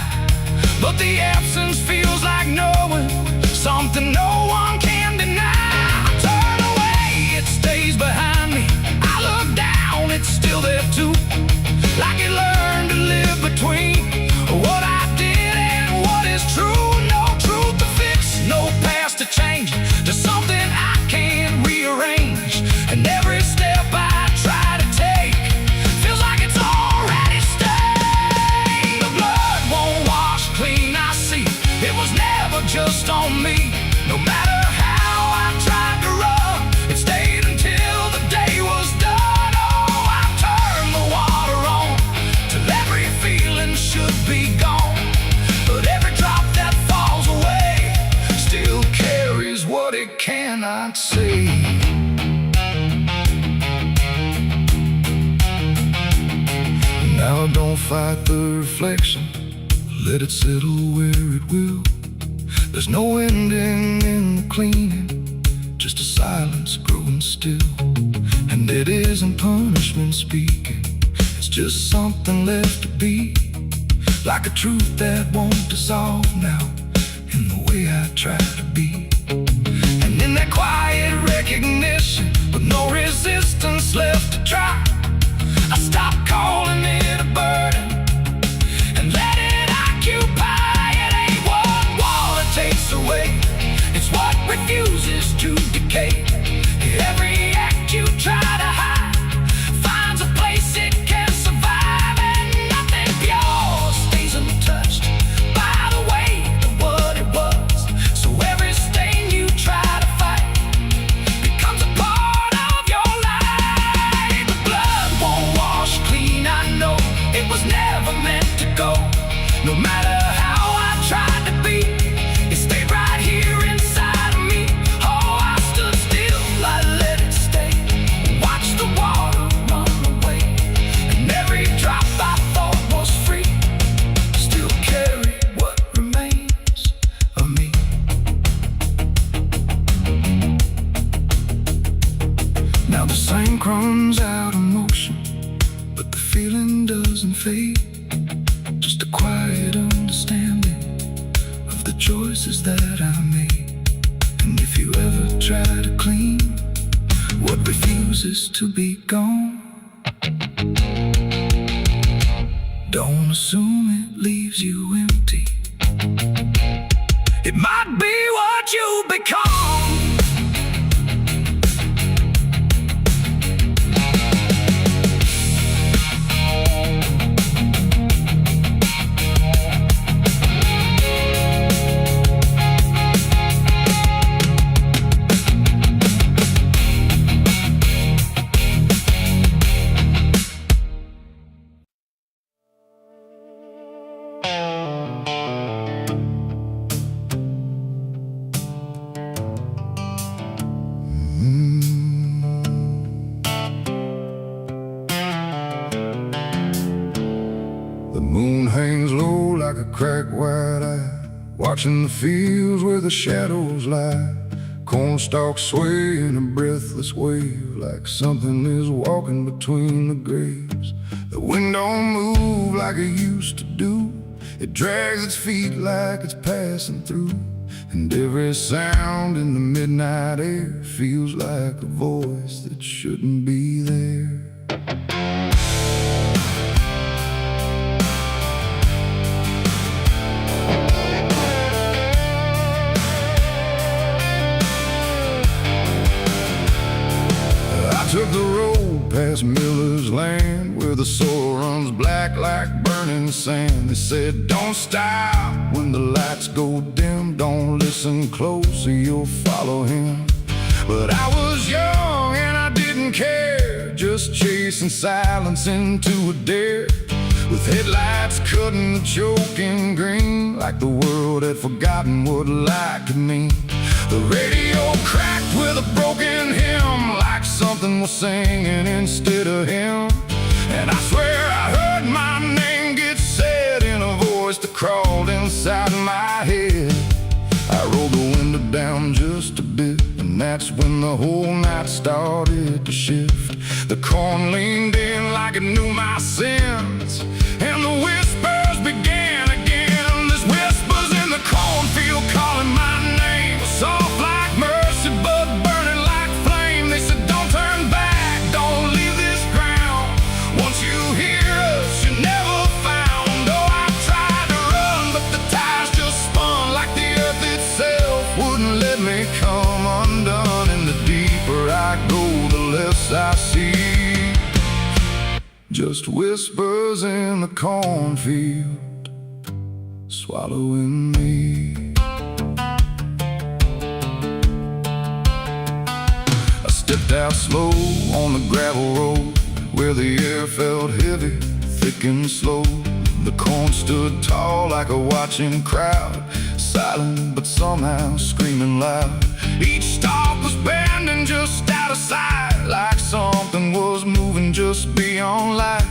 but the absence feels like knowing something no one can deny. I turn away, it stays behind me. I look down, it's still there too, like it learned to live between Now don't fight the reflection, let it settle where it will. There's no ending in the cleaning, just a silence growing still. And it isn't punishment speaking, it's just something left to be. Like a truth that won't dissolve now, in the way I try to be. And in that quiet recognition, with no resistance left to try, I stop calling it a burden and let it occupy. It ain't what wall it takes away, it's what refuses to decay. Every act you try to hide finds a place it can survive, and nothing pure stays untouched by the weight of what it was. So every stain you try to fight becomes a part of your life. The blood won't wash clean, I know it was never meant to go. No matter how I tried to be, it stayed right here inside of me. Oh, I stood still, I let it stay. Watch the water run away, and every drop I thought was free still carry what remains of me. Now the sink runs out of motion, but the feeling doesn't fade. Just a quiet understanding of the choices that I made. And if you ever try to clean what refuses to be gone, don't assume it leaves you empty. It might be what you become. The moon hangs low like a cracked white eye, watching the fields where the shadows lie. Corn stalks sway in a breathless wave, like something is walking between the graves. The wind don't move like it used to do, it drags its feet like it's passing through. And every sound in the midnight air feels like a voice that shouldn't be there. Took the road past Miller's land, where the soil runs black like burning sand. They said, don't stop when the lights go dim, don't listen close or you'll follow him. But I was young and I didn't care, just chasing silence into a dare. With headlights cutting the choking green, like the world had forgotten what light could mean. The radio cracked with a broken hymn, like something was singing instead of him. And I swear I heard my name get said in a voice that crawled inside my head. I rolled the window down just a bit, and that's when the whole night started to shift. The corn leaned in like it knew my sins, and the whispers began again. There's whispers in the cornfield calling my name, soft like mercy but burning like flame. They said, don't turn back, don't leave this ground. Once you hear us, you're never found. Oh, I tried to run, but the tires just spun like the earth itself wouldn't let me come undone. And the deeper I go, the less I see, just whispers in the cornfield swallowing me. I stepped out slow on the gravel road, where the air felt heavy, thick and slow. The corn stood tall like a watching crowd, silent but somehow screaming loud. Each stalk was bending just out of sight, like something was moving just beyond light.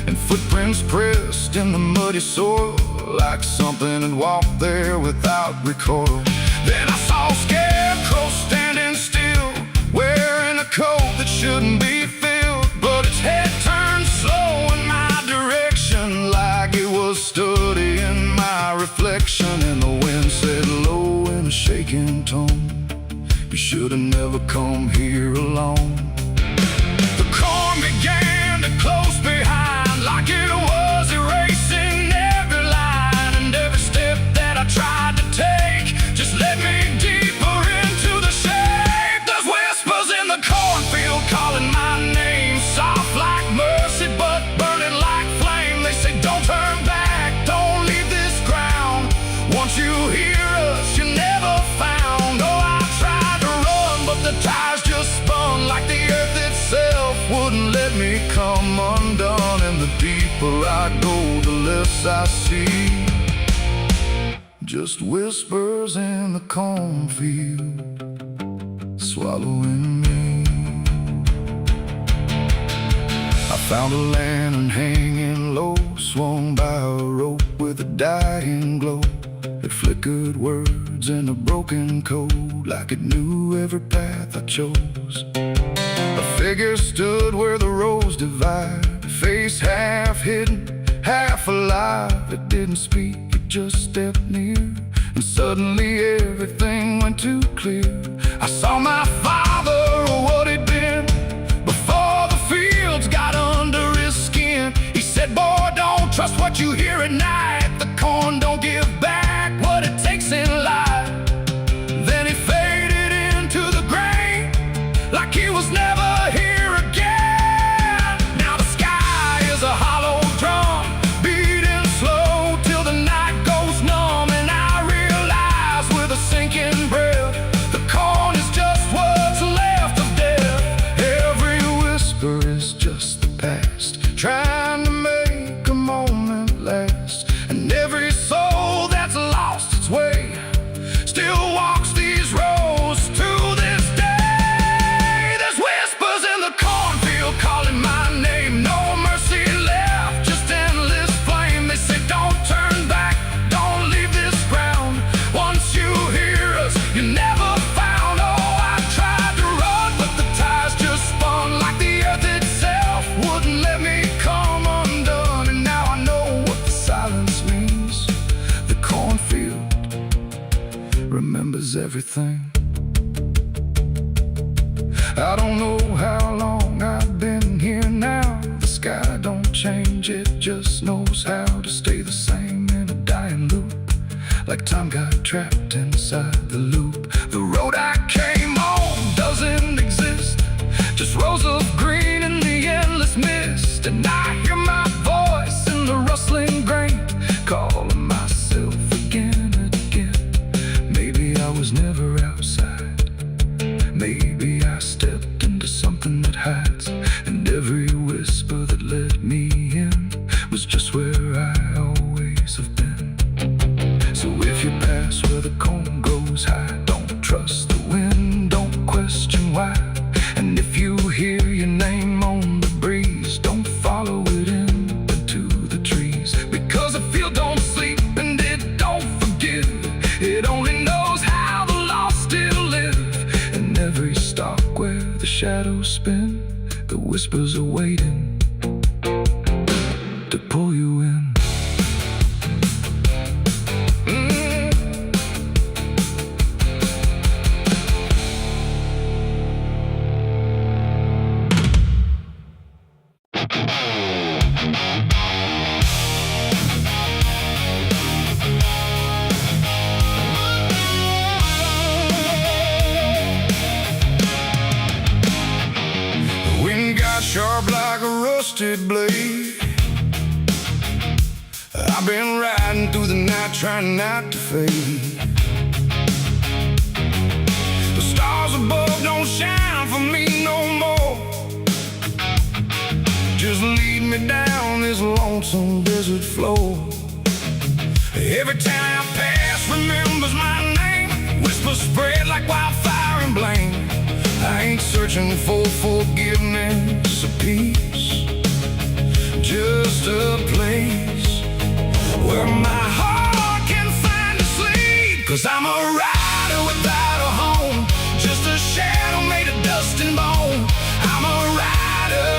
And footprints hands pressed in the muddy soil, like something had walked there without recoil. Then I saw a scarecrow standing still, wearing a coat that shouldn't be filled, but its head turned slow in my direction, like it was studying my reflection. And the wind said low in a shaking tone, "You should have never come here alone." The corn began to close behind, like it was erasing every line, and every step that I tried to take just led me deeper into the shade. There's whispers in the cornfield calling my name, soft like mercy but burning like flame. They say don't turn back, don't leave this ground. Once you hear us, you're never found. Oh, I tried to run, but the tires just spun, like the earth itself wouldn't let me come undone. And the deeper I go, the less I see, just whispers in the cornfield swallowing me. I found a lantern hanging low, swung by a rope with a dying glow. It flickered words in a broken code, like it knew every path I chose. A figure stood where the roads divide, face half hidden, half alive. It didn't speak, it just stepped near, and suddenly everything went too clear. I saw my father, or what he'd been, before the fields got under his skin. He said, "Boy, don't trust what you hear at night. The corn don't give back what it takes in life." Then he faded into the grain, like he was never here again. Now the sky is a hollow drum, beating slow till the night goes numb. And I realize with a sinking breath, the corn is just what's left of death. Every whisper is just the past, trying to make a moment last. And every soul that's lost its way still walks these roads to this day. There's whispers in the cornfield calling my name, no mercy left, just endless flame. They say don't turn back, don't leave this ground. Once you hear us, you're never found. Oh, I tried to run, but the tires just spun, like the earth itself wouldn't let me come undone. And now I know what the silence means. The cornfield remembers everything. I don't know how long I've been here now. The sky don't change, it just knows how to stay the same in a dying loop, like time got trapped inside the loop. The road I came on doesn't exist, just rows of green in the endless mist. And I hear my voice in the rustling grain, calling myself again and again. Maybe I was never outside, maybe I stepped into something that hides, and every whisper that let me in was just where I always have been. So if you pass where the corn goes high, don't trust the wind, don't question why. And if you hear your name on the breeze, don't follow it into the trees, because the field don't sleep and it don't forgive. It only knows how the lost still live. And every stalk where the shadows spin, the whispers are waiting to pull you in. Sharp like a rusted blade, I've been riding through the night trying not to fade. The stars above don't shine for me no more, just lead me down this lonesome desert floor. Every town I pass remembers my name, whispers spread like wildfire and blame. I ain't searching for forgiveness or peace, just a place where my heart can find a sleep. 'Cause I'm a rider without a home, just a shadow made of dust and bone. I'm a rider.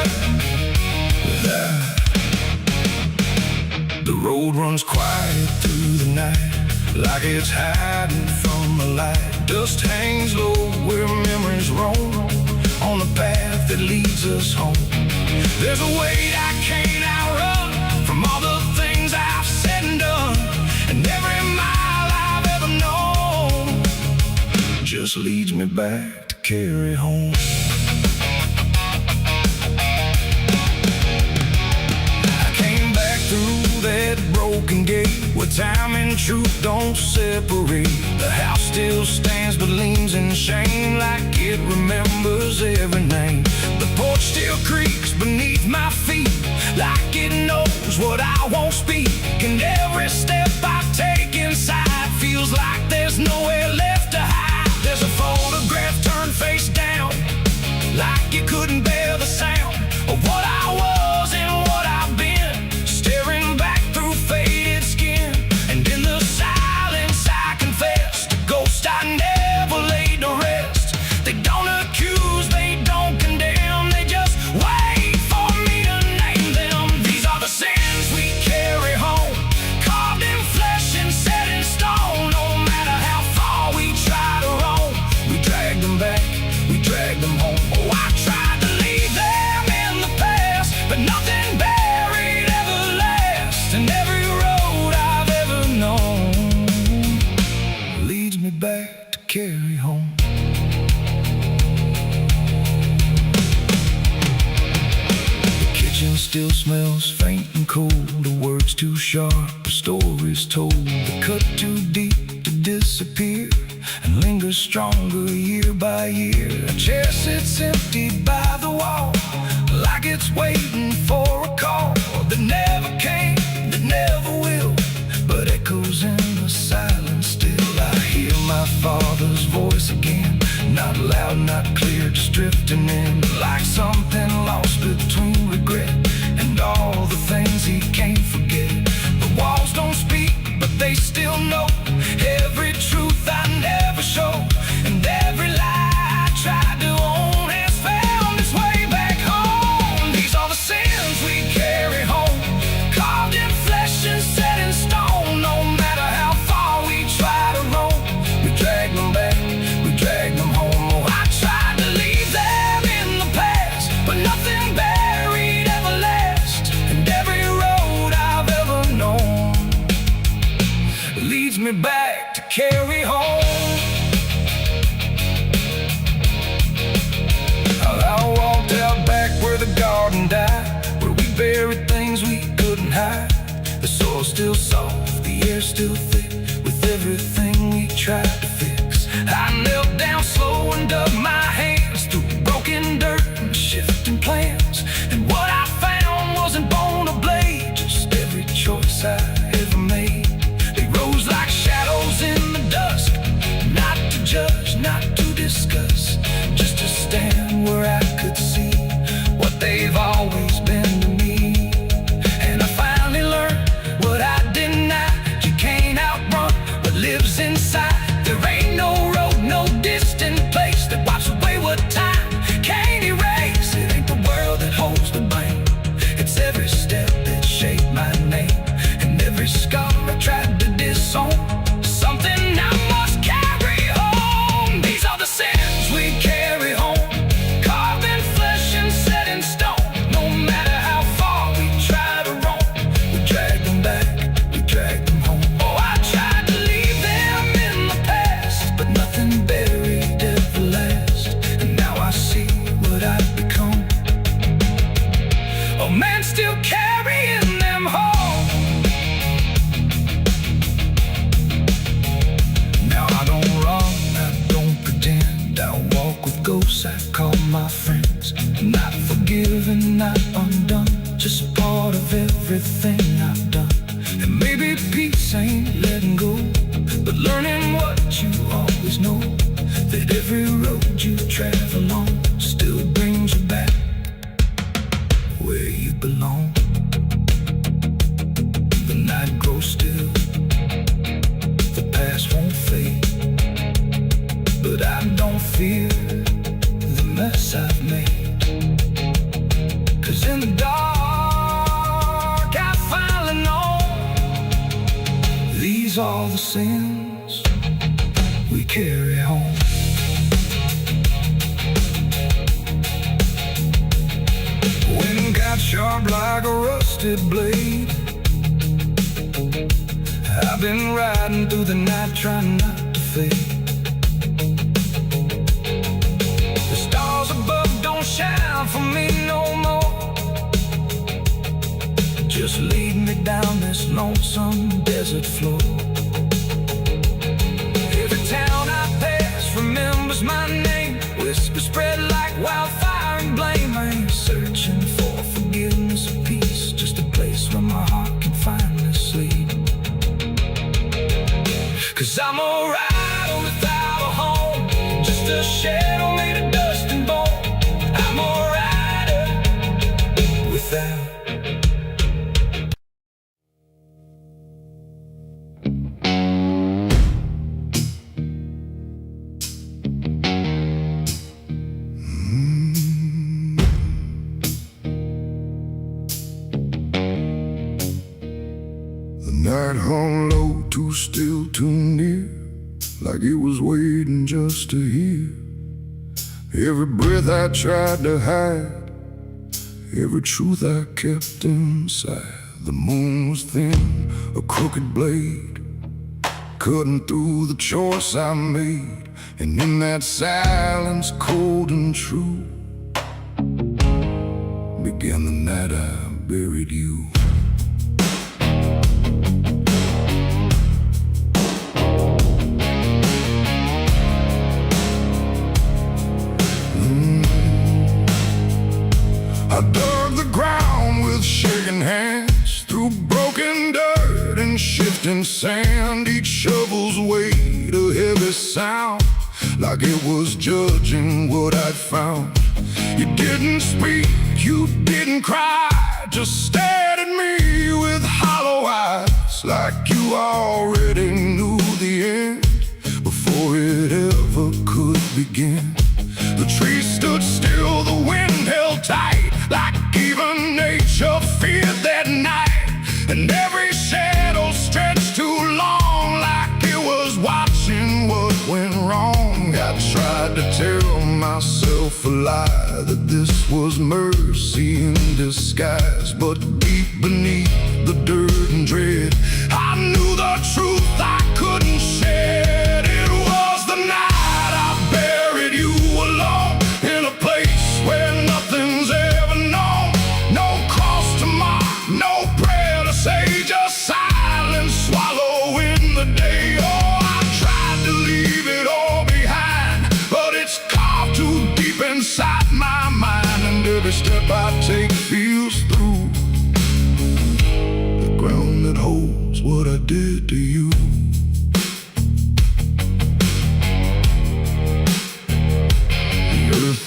The road runs quiet through the night, like it's hiding from the light. Dust hangs low where memories roam, on the path that leads us home. There's a weight I can't outrun, from all the things I've said and done, and every mile I've ever known just leads me back to carry home. I came back through that broken gate, where time and truth don't separate. The house still stands but leans in shame, like it remembers every name. The porch still creaks beneath my feet, like it knows what I won't speak. And every step I take inside feels like there's nowhere left to hide. There's a photograph turned face down, like you couldn't bear the sound of what I was and what I've been, staring back through faded skin. And in the silence I confess, the ghost I never laid to rest. They don't accuse, they don't condemn, they just wait for me to name them. These are the sins we carry home, carved in flesh and set in stone. No matter how far we try to roam, we drag them back, we drag them home. Oh, I tried to leave them in the past, but nothing buried ever lasts. And every road I've ever known leads me back to carry home. The kitchen still smells faint and cold, the words too sharp, the stories told. The cut too deep to disappear, and lingers stronger year by year. A chair sits empty by the wall, like it's waiting for a call that never came, that never will, but echoes in the silence still. I hear my father's voice again, not loud, not clear, just drifting in, like something lost between regret and all the things he can't forget. The walls don't speak, but they still know every truth I never show, and every lie I tried to own has found its way back home. These are the sins we carry home, carved in flesh and set in stone. No matter how far we try to roam, we drag them back, we drag them home. Oh, I tried to leave them in the past, but nothing buried ever lasts. And every road I've ever known leads me back to carry home. I walked out back where the garden died, where we buried things we couldn't hide. The soil's still soft, the air's still thick, with everything we tried to fix. I knelt down slow and dug my hands through broken dirt and shifting plans. And what I found wasn't bone or blade, just every choice I ever made. They rose like shadows in the dusk, not to judge, not to discuss, just to stand where I could see what they've always been to me. And I finally learned what I denied, you can't outrun what lives inside. There ain't no road, no distant place that wipes away what time can't erase. It ain't the world that holds the blame, it's every step that shaped my name, and every scar I tried to disown, something I must carry home. These are the sins we carry home, carved in flesh and set in stone. No matter how far we try to roam, we drag them back, we drag them home. Oh, I tried to leave them in the past, but nothing buried ever lasts. And now I see what I've become, a man still carrying them home. Now I don't run, I don't pretend, I walk with ghosts I call my friends. Not forgiven, not undone, just part of everything I've done. And maybe peace ain't letting go, but learning what you always know, that every road you travel on still brings you back where you belong. The night grows still fear the mess I've made. 'Cause in the dark I finally know these are the sins we carry home. Wind got sharp like a rusted blade. I've been riding through the night trying not to fade. The stars above don't shine for me no more. Just lead me down this lonesome desert floor. Every town I pass remembers my name. Whispers spread like wildfire and blame. I ain't searching for forgiveness or peace, just a place where my heart can finally sleep. 'Cause I'm a rider without a home, just a shadow made of dust and bone. I'm a rider without. Night hung low, too still, too near, like it was waiting just to hear. Every breath I tried to hide, every truth I kept inside. The moon was thin, a crooked blade, cutting through the choice I made. And in that silence, cold and true, began the night I buried you. I dug the ground with shaking hands, through broken dirt and shifting sand. Each shovel's weight a heavy sound, like it was judging what I'd found. You didn't speak, you didn't cry, just stared at me with hollow eyes, like you already knew the end before it ever could begin. The trees stood still, the wind held tight, like even nature feared that night. And every shadow stretched too long, like it was watching what went wrong. I tried to tell myself a lie, that this was mercy in disguise. But deep beneath the dirt and dread, I knew the truth I couldn't shed. It was the night I buried you alone, in a place where nothing's ever known. No cross to mark, no prayer to say, just silence swallowing the day. Oh, I tried to leave it all behind, but it's carved too deep inside my mind. And every step I take feels through the ground that holds what I did to you.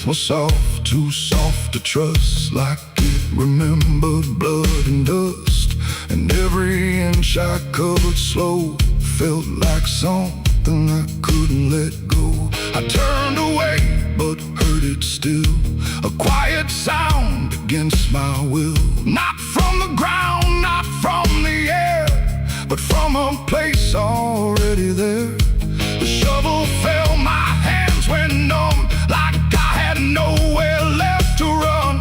Was soft, too soft to trust, like it remembered blood and dust. And every inch I covered slow felt like something I couldn't let go. I turned away, but heard it still, a quiet sound against my will. Not from the ground, not from the air, but from a place already there. The shovel fell, my hands went numb, like I had nowhere left to run.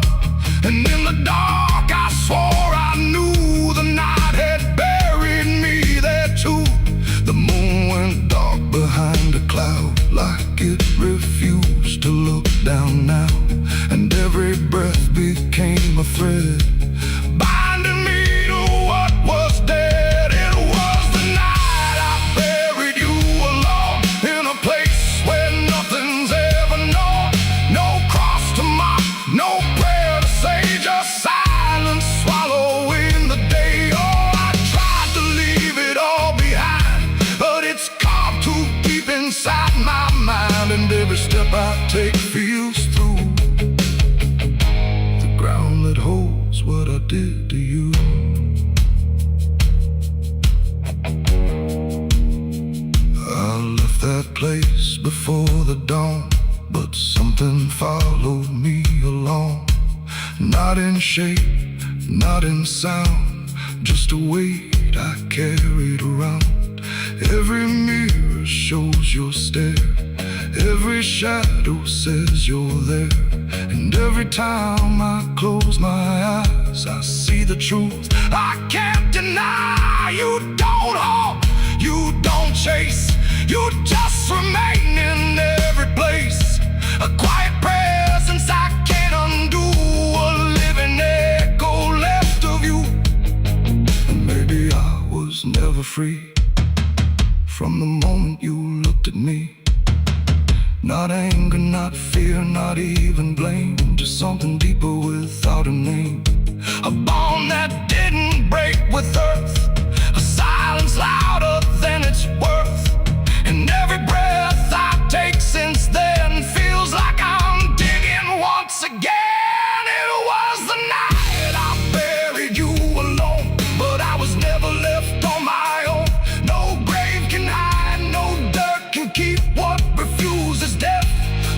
And in the dark I swore I knew the night had buried me there too. The moon went dark behind a cloud, like it refused to look down now. And every breath became a thread, binding me to what was dead. It was the night I buried you alone, in a place where nothing's ever known. No cross to mark, no prayer to say, just silence swallowing the day. Oh, I tried to leave it all behind, but it's carved too deep inside my mind. And every step I take feels through the ground that holds what I did to you. I left that place before the dawn, but something followed me along. Not in shape, not in sound, just a weight I carried around. Every mirror shows your stare, every shadow says you're there. And every time I close my eyes, I see the truth I can't deny. You don't haunt, you don't chase, you just remain in every place. A quiet presence I can't undo, a living echo left of you. And maybe I was never free from the moment you looked at me. Not anger, not fear, not even blame, just something deeper without a name. A bond that didn't break with earth, a silence louder than its worth. And every breath I take since then feels like I'm digging once again. It was the night I buried you alone, but I was never left on my own. No grave can hide, no dirt can keep what refuses death,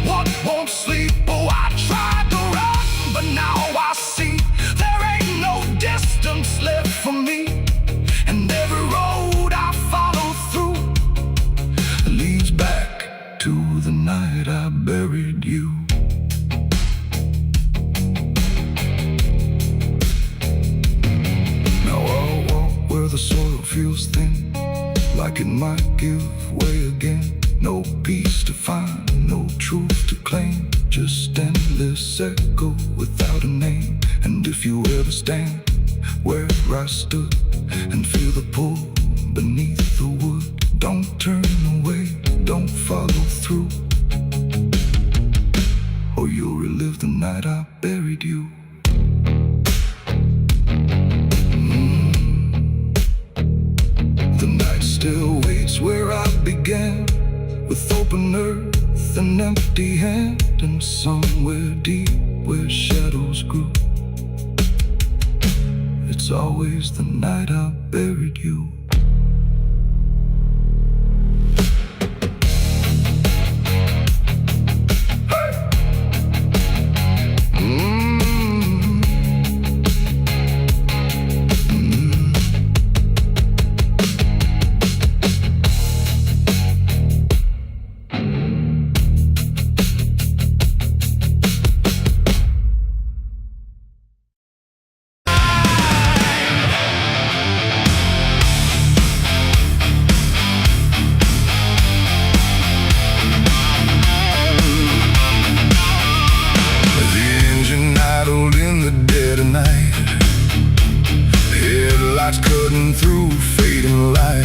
what won't sleep. Oh, I tried to run, but now I see there ain't no distance left for me. And every road I follow through leads back to the night I buried you. Now I'll walk where the soil feels thin, like it might give way again. No peace to find, no truth to claim, just endless echo without a name. And if you ever stand where I stood and feel the pull beneath the wood, don't turn away, don't follow through, or you'll relive the night I buried you. The night still waits where I began, with open earth and empty hand, and somewhere deep where shadows grew, it's always the night I buried you. Cutting through fading light,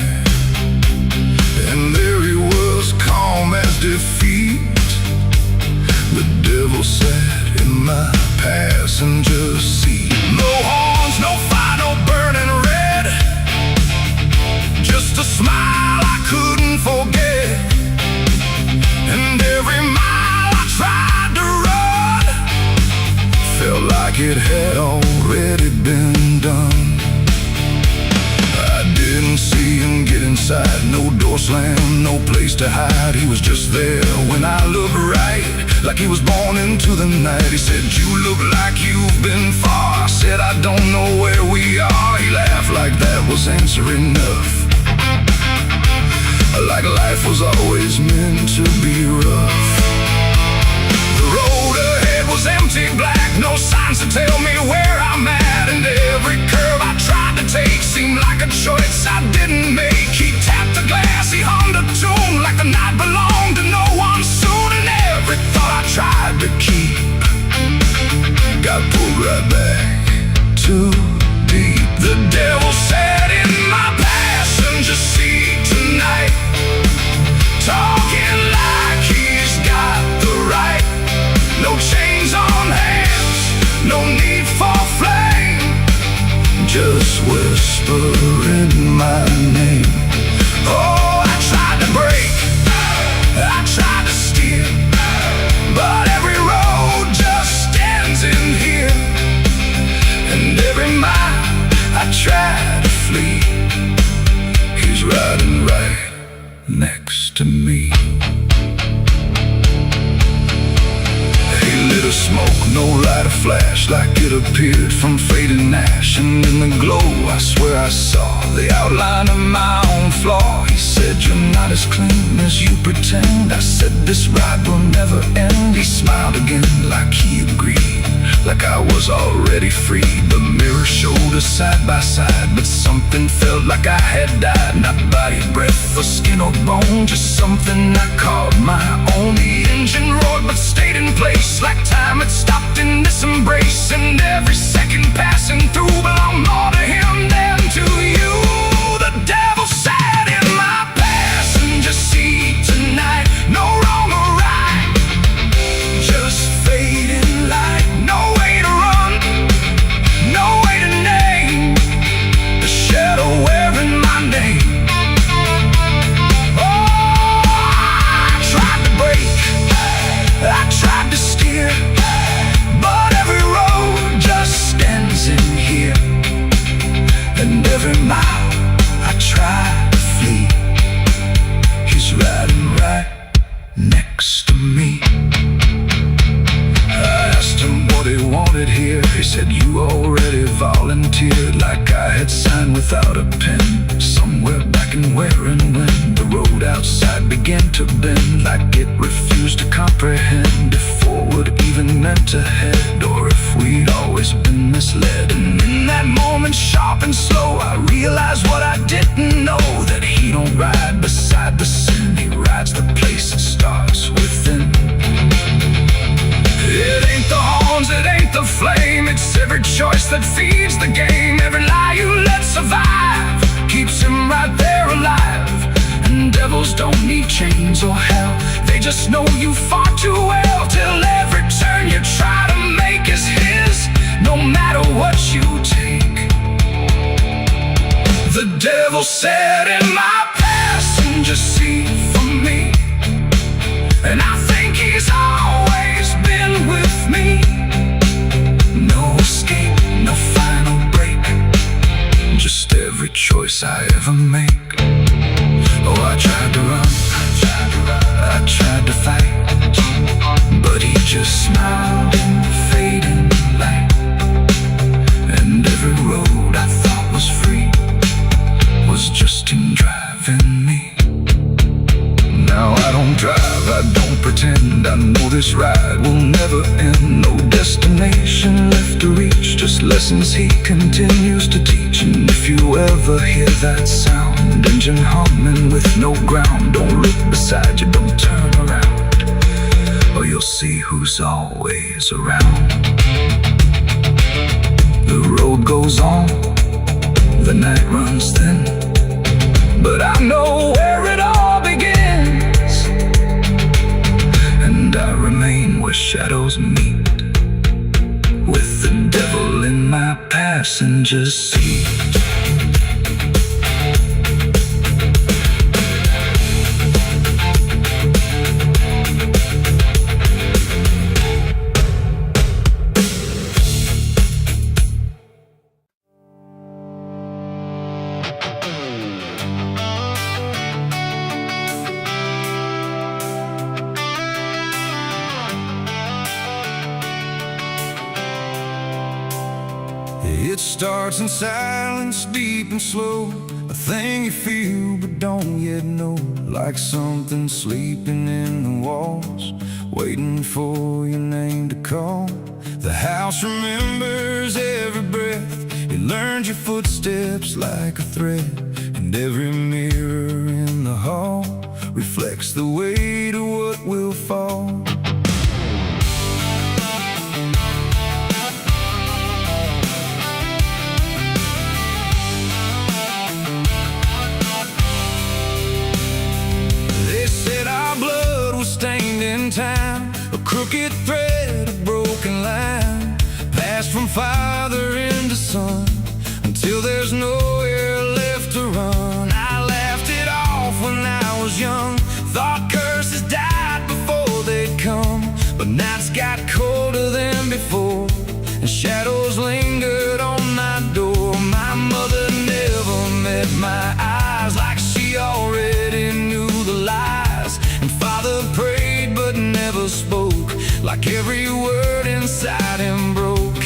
and there he was, calm as defeat. The devil sat in my passenger seat. No horns, no fire, no burning red, just a smile I couldn't forget. And every mile I tried to run felt like it had already been done. Didn't see him get inside, no door slam, no place to hide. He was just there when I looked right, like he was born into the night. He said, "You look like you've been far." I said, "I don't know where we are." He laughed like that was answer enough, like life was always meant to be rough. The road ahead was empty, black, no signs to tell me where I'm at. And every curve I tried to take seemed like a choice I didn't make. He tapped the glass, he hummed a tune like the night belonged to no one soon. And every thought I tried to keep got pulled right back too deep. The devil sat in my passenger seat tonight, talking like he's got the right. No chains on hands, no need for flame, just whispering my name. Oh, I tried to break, I tried to steer, but every road just ends in here. And every mile I try to flee, he's riding right next to me. flash like it appeared from fading ash. And in the glow I swear I saw the outline of my own flaw. He said, you're not as clean as you pretend. I said, this ride will never end. He smiled again like he agreed, like I was already free. The mirror showed us side by side, but something felt like I had died. Not body, breath, or skin or bone, just something I called my own. The engine roared but stayed in place, like time had stopped in this embrace. And every second passing through belonged more to him than to you. The devil sat in my passenger seat tonight. No wrong or right, just fading light. No way to run, no way to name the shadow wearing my name. Oh, I tried to break, I tried to steer, but every road just stands in here. And every mile I try to flee, he's riding right next to me. I asked him what he wanted here. He said, you already volunteered, like I had signed without a pen. Somewhere back in where and when the road outside began to bend, like it refused to comprehend if forward even meant to head, or if we'd always been misled. And in that moment, sharp and slow, I realized what I didn't know, that he don't ride beside the sin, he rides the place that starts within. It ain't the horns, it ain't the flame, it's every choice that feeds the game. Every lie you let survive keeps him right there alive. And devils don't need chains or hell, they just know you far too well, till every turn you try to make is his, no matter what you take. The devil sat in my passenger seat for me, and I think he's always been with me. No escape, no final break, just every choice I ever make. Oh, I tried to run, I tried to fight, but he just smiled in the fading light. And every road I thought was free was just him driving me. Now I don't drive, I don't pretend, I know this ride will never end. No destination left to reach, just lessons he continues to teach. And if you ever hear that sound, engine humming with no ground, don't look beside you, don't turn around, or you'll see who's always around. The road goes on, the night runs thin, but I know where it all begins, and I remain where shadows meet, with the devil in my passenger seat. It starts in silence, deep and slow, a thing you feel but don't yet know, like something sleeping in the walls, waiting for your name to call. The house remembers every breath, it learns your footsteps like a thread, and every mirror in the hall reflects the weight of what will fall. Stained in time, a crooked thread, a broken line, passed from father into son, until there's nowhere left to run. I laughed it off when I was young, thought curses died before they'd come, but nights got colder than before, and shadows lingered on my door. My mother never met my eyes, like she already knew the lies, and father prayed but never spoke, like every word inside him broke.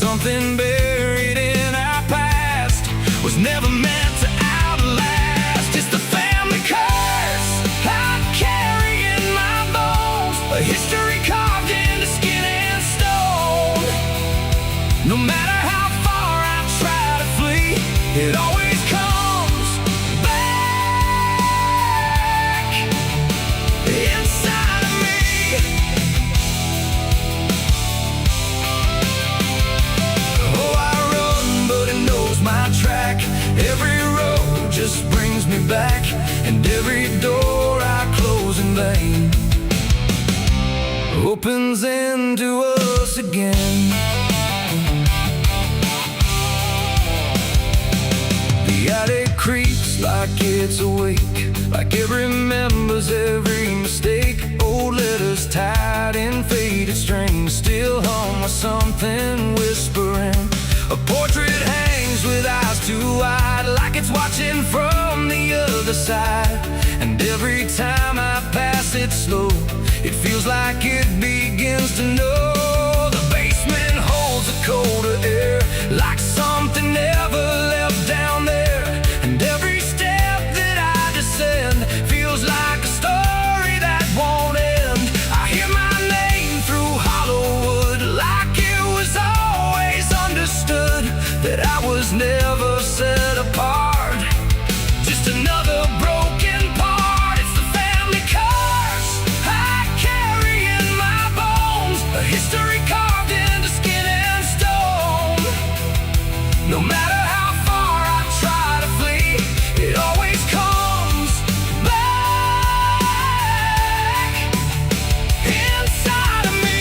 Something buried in our past was never meant to outlast. It's the family curse I carry in my bones, a history carved into skin and stone. No matter how far I try to flee, it always comes back inside of me. Oh, I run, but it knows my track. Every road just brings me back, and every door I close in vain opens into us again. The attic creaks like it's awake, like it remembers every mistake. Old letters tied in faded strings still hung with something whispering. A portrait hangs with eyes too wide, like it's watching from the other side. And every time I pass it slow, it feels like it begins to know. The basement holds a colder air, like something never left down there. And every step that I descend feels like a story that won't end. I hear my name through hollow wood, like it was always understood that I was never set apart, just another broken part. It's the family curse I carry in my bones, a history carved into skin and stone. No matter how far I try to flee, it always comes back inside of me.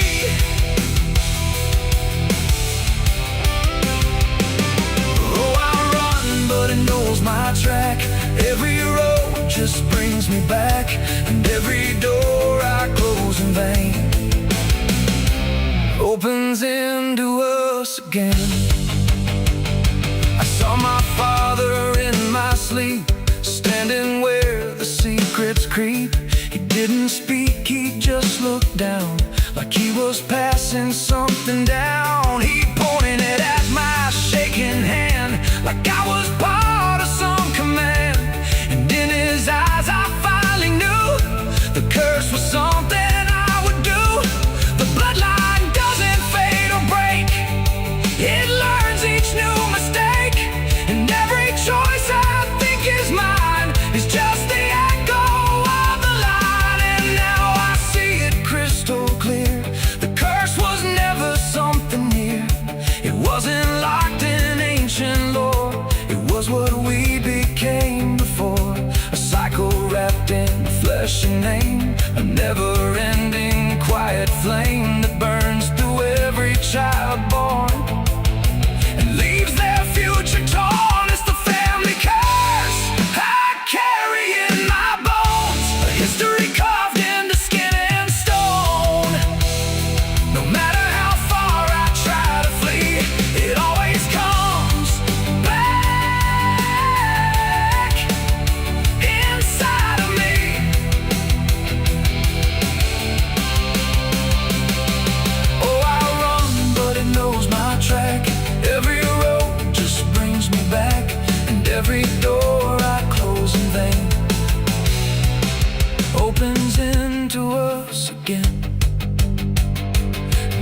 Oh, I run, but it knows my track. Every road just brings me back, and every door I close in vain opens into us again. I saw my father in my sleep, standing where the secrets creep. He didn't speak, he just looked down, like he was passing something down. He pointed it at my shaking hand, like I was part of some command. And in his eyes I finally knew the curse was something I would do. The bloodline doesn't fade or break, it learns each new mistake. And every choice I think is mine is just the echo of the line. And now I see it crystal clear, the curse was never something near. It wasn't locked in ancient lore, it was what we became before. A cycle wrapped in flesh and name, a never-ending quiet flame that burns through every child born and leaves their future torn. It's the family curse I carry in my bones, a history carved into skin and stone. No matter how far I try to flee, it always comes back inside of me. Oh, I run, but it knows my track. Every road just brings me back, and every door I close in vain opens into us again.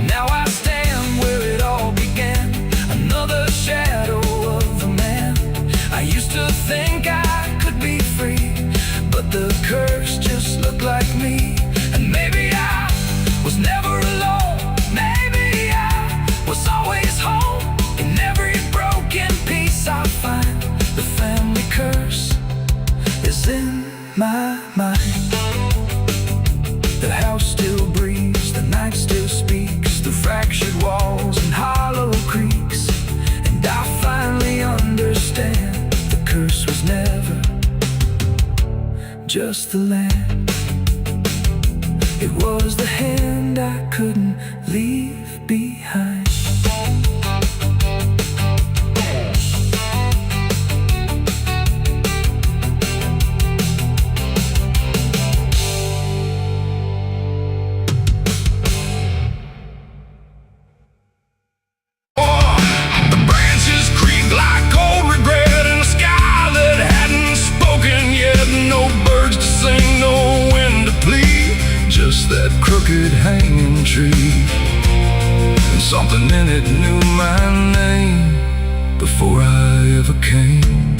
Now I stand where it all began, another shadow of a man. I used to think I could be free, but the curse just looked like me. And maybe I was never alone, maybe I was always home. In every broken piece I find, the family curse is in my mind. The house still breathes, the night still speaks through fractured walls and hollow creaks. And I finally understand the curse was never just the land, it was the hand I couldn't leave behind. Oh! came.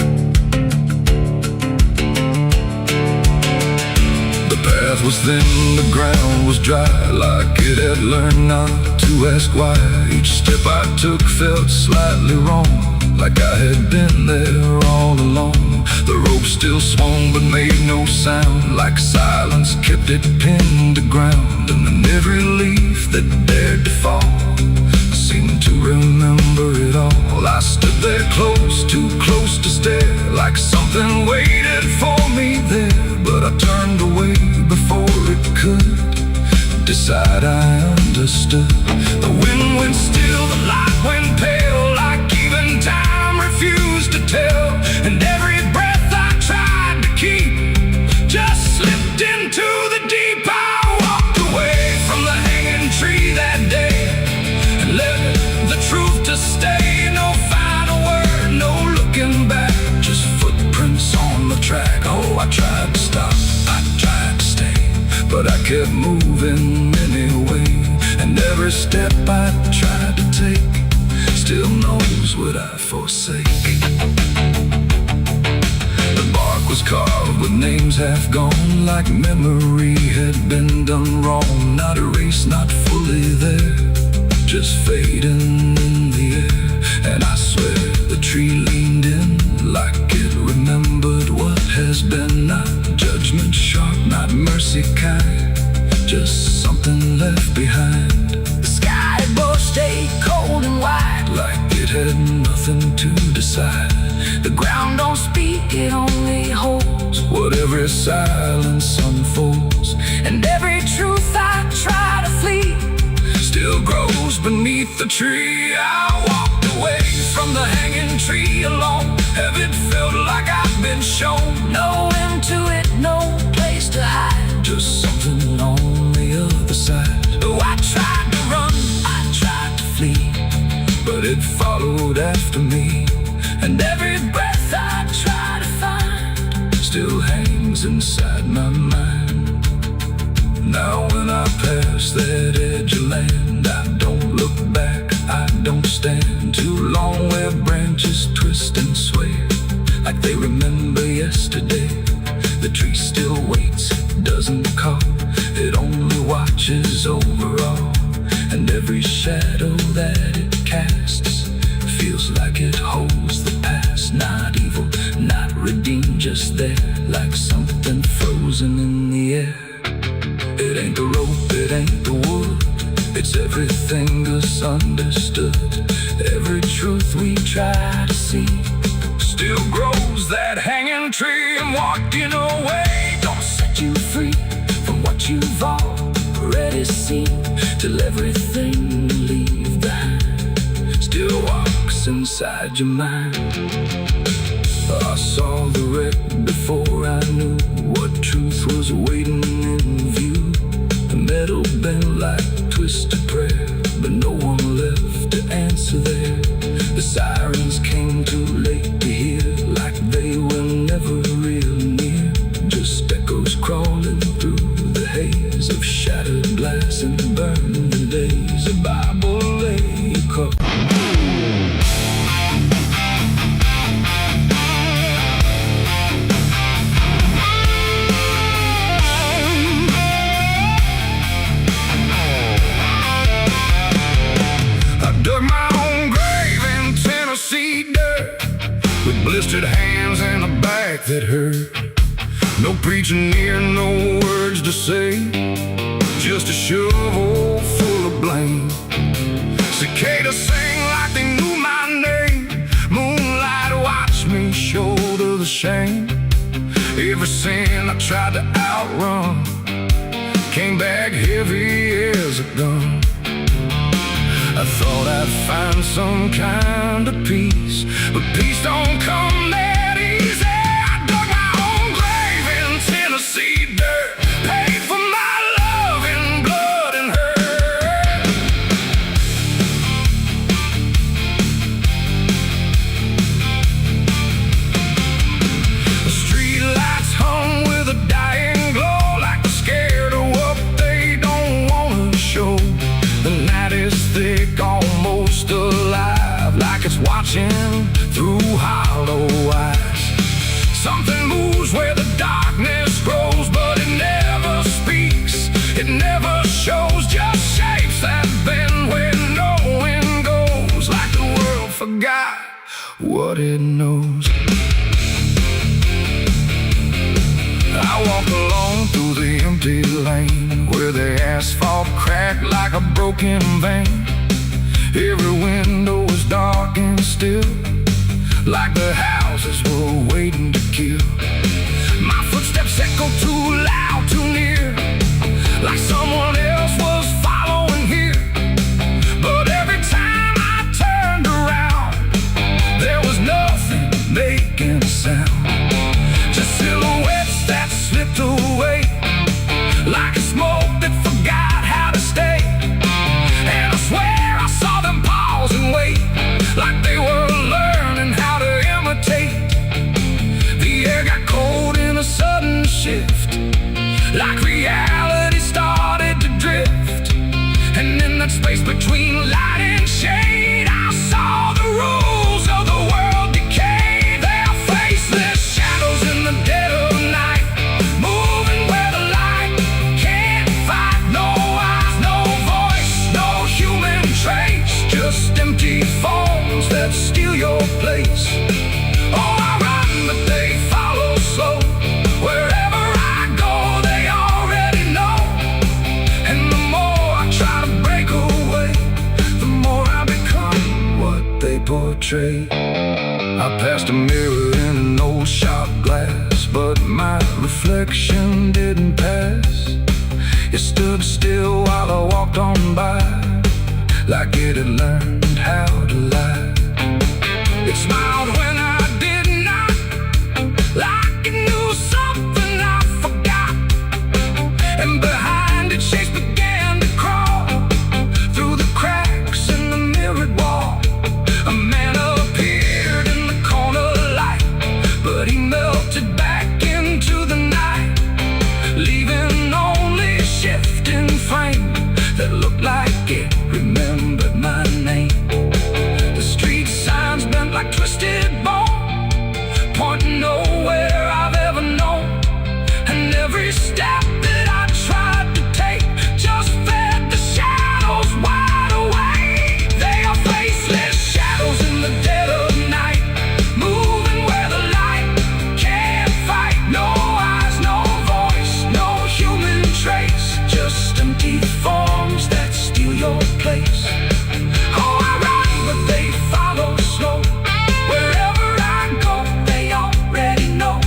The path was thin, the ground was dry, like it had learned not to ask why. Each step I took felt slightly wrong, like I had been there all along. The rope still swung but made no sound, like silence kept it pinned to ground. And then every leaf that dared to fall seemed to remember it all. I stood there close, too close to stare, like something waited for me there. But I turned away before it could decide I understood. The wind went still, the light went pale, like even time refused to tell. And every breath I tried to keep just slipped into the deep. I walked away from the hanging tree that day and let the truth to stay. No final word, no looking back, just footprints on the track. Oh, I tried to stop, I tried to stay, but I kept moving anyway. And every step I tried to take still knows what I forsake. The bark was carved with names half gone, like memory had been done wrong. Not erased, not fully there, just fading in the air. And I swear the tree leaned in like it remembered what has been. Not judgment sharp, not mercy kind, just something left behind. The sky above stayed cold and white, like it had nothing to decide. The ground don't speak, it only holds what every silence unfolds. And every truth I try to flee still grows beneath the tree. I walked away from the hanging tree alone. Heaven felt like I've been shown. No end to it, no place to hide, just something on the other side. Oh, I tried to run, I tried to flee, but it followed after me. And every breath I try to find still hangs inside my mind. Now when I pass that edge of land, I don't look back, I don't stand too long where branches twist and sway, like they remember yesterday. The tree still waits, doesn't call, it only watches over all. And every shadow that it casts feels like it holds the past. Not evil, not redeemed, just there, like something frozen in the air. It ain't the rope, it ain't the wood, it's everything misunderstood. Every truth we try to see still grows that hanging tree. And walking away don't set you free from what you've already seen, till everything you leave behind still walks inside your mind. I saw the wreck before I knew what truth was waiting in view. The metal bent like twisted prayer, but no one left to answer there. The sirens came too late to hear, like they were never real near, just echoes crawling through the haze of shattered glass and burning days. A Bible lay across. Dug my own grave in Tennessee dirt, with blistered hands and a back that hurt. No preaching near, no words to say, just a shovel full of blame. Cicadas sing like they knew my name. Moonlight watched me shoulder the shame. Every sin I tried to outrun came back heavy as a gun. I thought I'd find some kind of peace, but peace don't come that easy. I dug my own grave in Tennessee dirt, paid for my love in blood and hurt. The street lights hung with a dying glow, like they're scared of what they don't want to show. The night is thick, almost alive, like it's watching through hollow eyes. Something moves where the darkness grows, but it never speaks, it never shows, just shapes that bend where no wind goes, like the world forgot what it knows. I walk alone through the empty lane, where the asphalt cracked like a broken vein. Every window was dark and still, like the houses were waiting to kill. My footsteps echo too loud, too near, like someone else was following here. But every time I turned around, there was nothing making a sound, just silhouettes that slipped away, like a smoke that forgot how to stay. And I swear I saw them pause and wait, like they were learning how to imitate. The air got cold in a sudden shift, like reality started to drift. And in that space between light and shade, I saw the rules of the world decay. Their faceless shadows in the dead of night, moving where the light can't fight. No eyes, no voice, no human trace, just empty forms that steal your place. Oh, I run, but they follow slow. Wherever I go, they already know. And the more I try to break away, the more I become what they portray. I passed a mirror in an old shop glass, but my reflection didn't pass. It stood still while I walked on by, like it had learned how to lie. It smiled when I did not, like it knew something I forgot. And behind it, shapes began to crawl through the cracks in the mirrored wall. A man appeared in the corner light, but he melted back into the night, leaving only a shifting frame that looked like it remembered my name. The street signs bent like twisted bone, pointing nowhere I've ever known. And every step that I tried to take just fed the shadows wide awake. They are faceless shadows in the dead of night, moving where the light can't fight. No eyes, no voice, no human trace, just empty forms that steal your place. Oh, I run, but they follow slow. Wherever I go, they already know.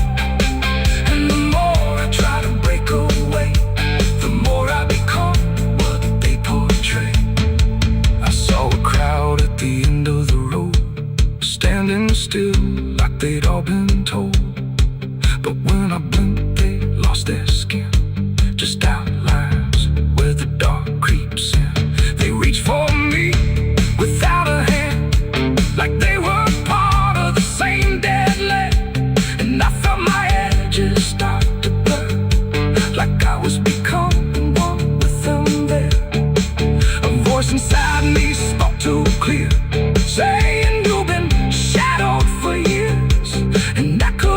And the more I try to break away, the more I become what they portray. I saw a crowd at the end of the road, standing still like they'd all been told. But when I blinked, they lost their skin, just outlines where the dark creeps in. They reach for me without a hand, like they were part of the same dead land. And I felt my edges start to blur, like I was becoming one with them there. A voice inside me spoke too clear, saying you've been shadowed for years. And I could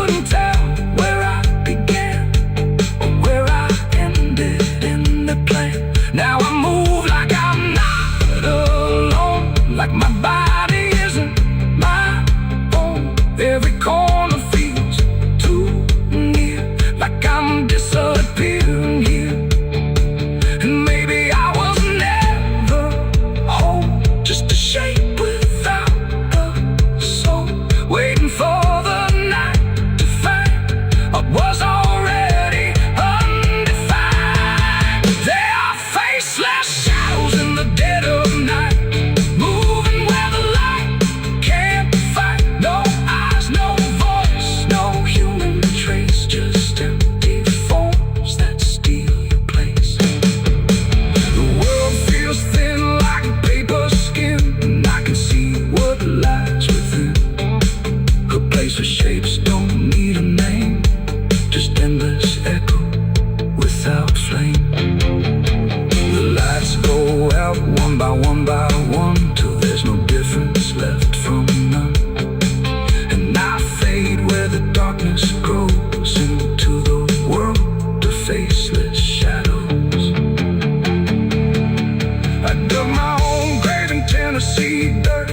Tennessee dirt,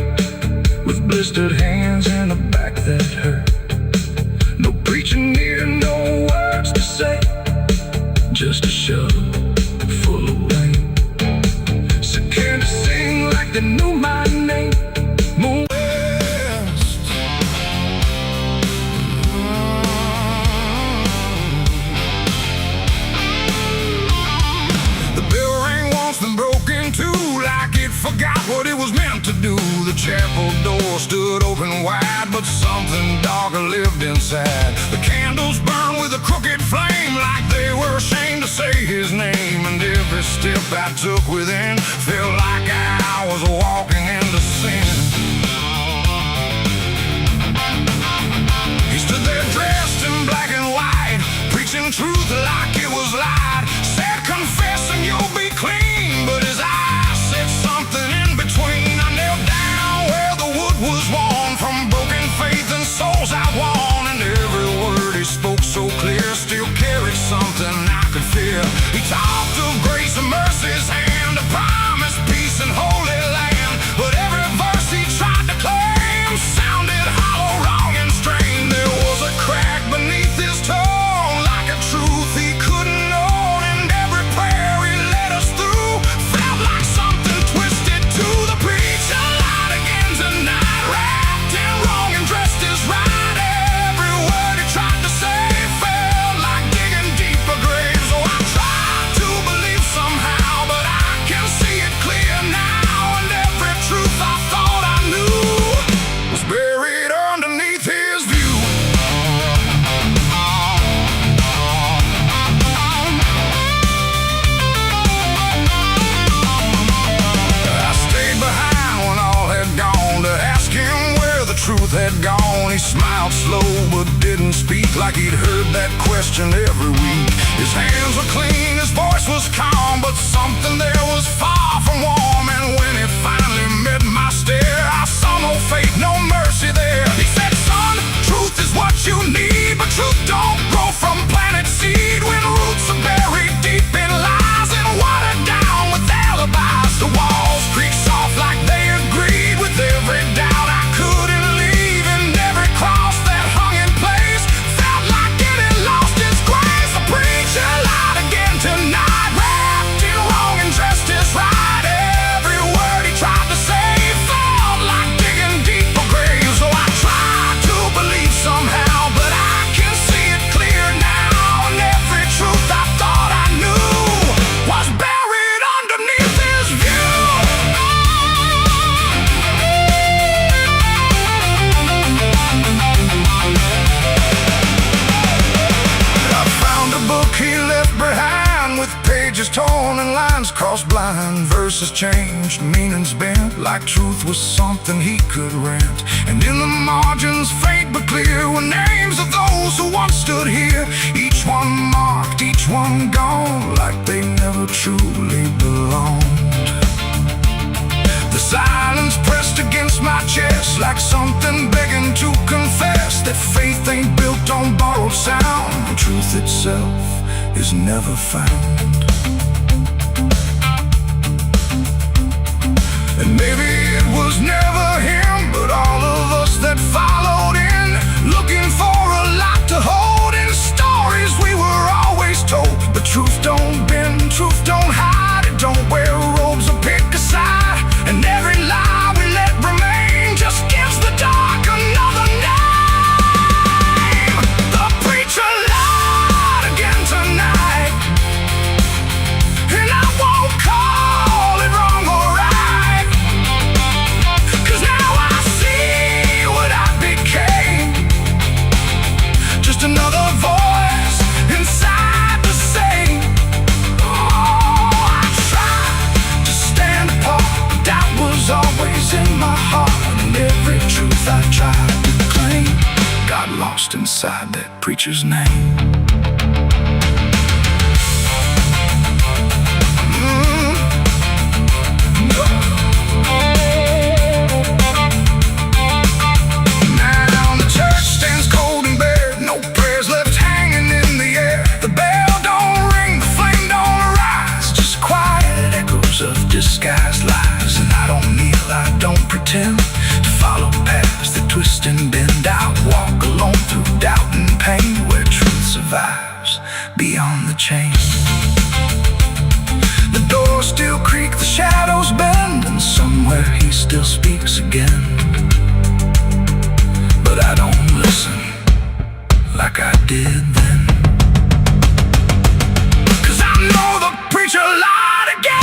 with blistered hands and a back that hurt. No preaching near, no words to say, just a shovel full of rain. So can to sing like they knew my name. Moon West. The bell rang once, then broke in two, like it forgot what it was meant to do. The chapel door stood open wide, but something darker lived inside. The candles burned with a crooked flame, like they were ashamed to say his name. And every step I took within felt like I was walking into sin. He stood there dressed in black and white, preaching truth like it was lied. Said, confess and you'll be clean, but his eyes said something in between. I knelt down where the wood was worn from broken faith and souls I'd won. And every word he spoke so clear still carried something I could fear. He talked of grace and mercy's hand, a promise, peace and holy land. But every verse he tried to claim sounded hollow, wrong and strained. There was a crack beneath his tone, like a truth he couldn't own. And every prayer he led us through felt like something twisted to the preacher. Lied again tonight, wrapped in wrong and dressed as right. Every word he tried to say felt like digging deeper graves. So I tried to believe somehow, but I can see it clear now. And every truth I thought I knew was buried underneath his view. I stayed behind when all had gone to ask him where the truth had gone. He smiled slow but didn't speak, like he'd heard that question every week. His hands were clean, his voice was calm, but something there was far from warm. And when it finally met my stare, I saw no faith, no mercy there. He said, son, truth is what you need, but truth don't grow from planted seed. When roots are buried deep in lies and watered down with alibis, the walls creak soft like they agreed with every doubt I couldn't leave. And every cross that hung in place felt like it had lost its grace. The preacher lied again tonight, wrapped in wrong and dressed as right. Every word he tried to say felt like digging deeper graves. So I tried to believe somehow, but I can see it clear now. And every truth I thought I knew was buried underneath his view. I found a book he left behind, with pages torn and lines crossed blind. Verses changed, meanings bent, like truth was something he could rent. And in the margins, faint but clear, were names of those who once stood here. Each one marked, each one gone, like they never truly belonged. The silence pressed against my chest, like something begging to confess that faith ain't built on borrowed sound, and truth itself is never found. And maybe it was never him, but all of us that followed in, looking for a lot to hold in stories we were always told. But truth don't bend, truth don't hide, it don't wear robes or pick a side. And every lie we let remain just gives the dark another name. The preacher lied again tonight, and I won't call it wrong or right, 'cause now I see what I became. Just another voice inside the same. Oh, I tried to stand apart, but doubt was always in my heart. And every truth I tried to claim got lost inside that preacher's name. Now the church stands cold and bare, no prayers left hanging in the air. The bell don't ring, the flame don't arise, just quiet echoes of disguised lies. And I don't kneel, I attempt to follow paths that twist and bend. I walk alone through doubt and pain, where truth survives beyond the chain. The doors still creak, the shadows bend, and somewhere he still speaks again. But I don't listen like I did then, 'cause I know the preacher lied again.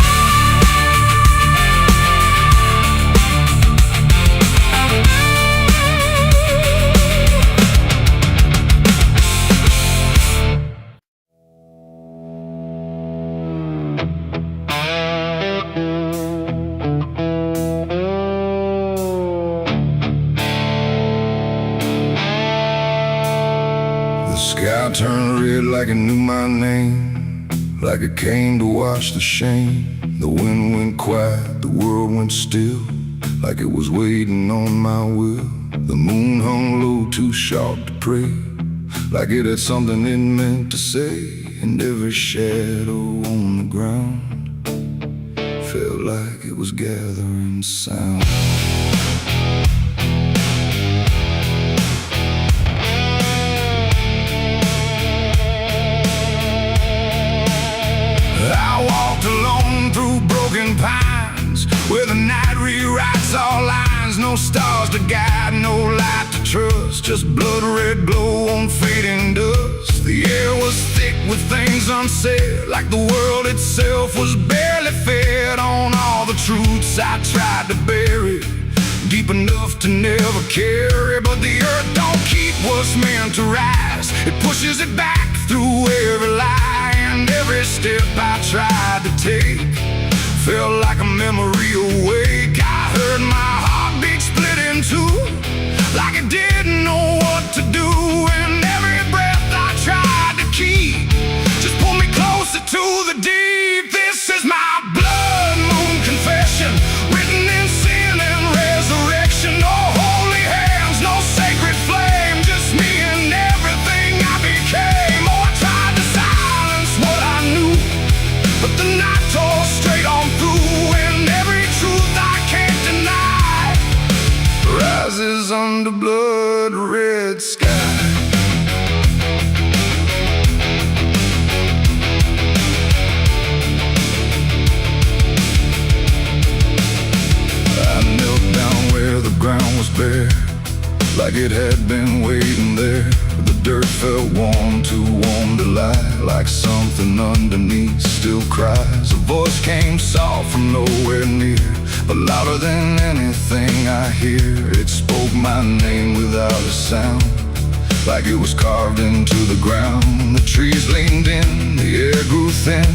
The sky turned red like it knew my name, like it came to wash the shame. The wind went quiet, the world went still, like it was waiting on my will. The moon hung low, too sharp to pray, like it had something it meant to say. And every shadow on the ground felt like it was gathering sound. I walked alone through broken pines, where the night rewrites all lines. No stars to guide, no light to trust, just blood red glow on fading dust. The air was thick with things unsaid, like the world itself was barely fed on all the truths I tried to bury, deep enough to never carry. But the earth don't keep what's meant to rise, it pushes it back through every lie. And every step I tried to take felt like a memory awake. I heard my heartbeat split in two, like it didn't know what to do. And every breath I tried to keep just pulled me closer to the deep. This is my blood moon confession, written in sin and resurrection. No holy hands, no sacred flame, just me and everything I became. Oh, I tried to silence what I knew, but the night tore straight on through. And every truth I can't deny rises under blood red sky. I knelt down where the ground was bare, like it had been waiting there. The dirt felt warm, too warm to lie, like something underneath still cries. A voice came soft from nowhere near, but louder than anything I hear. It spoke my name without a sound, like it was carved into the ground. The trees leaned in, the air grew thin,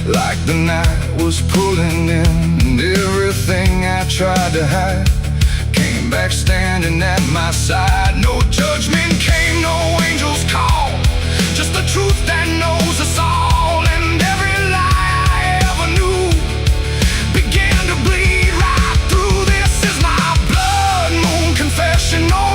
like the night was pulling in. And everything I tried to hide came back standing at my side. No judgment came, no angel's call, just the truth that knows us all. And every lie I ever knew began to bleed right through. This is my blood moon confession. Oh,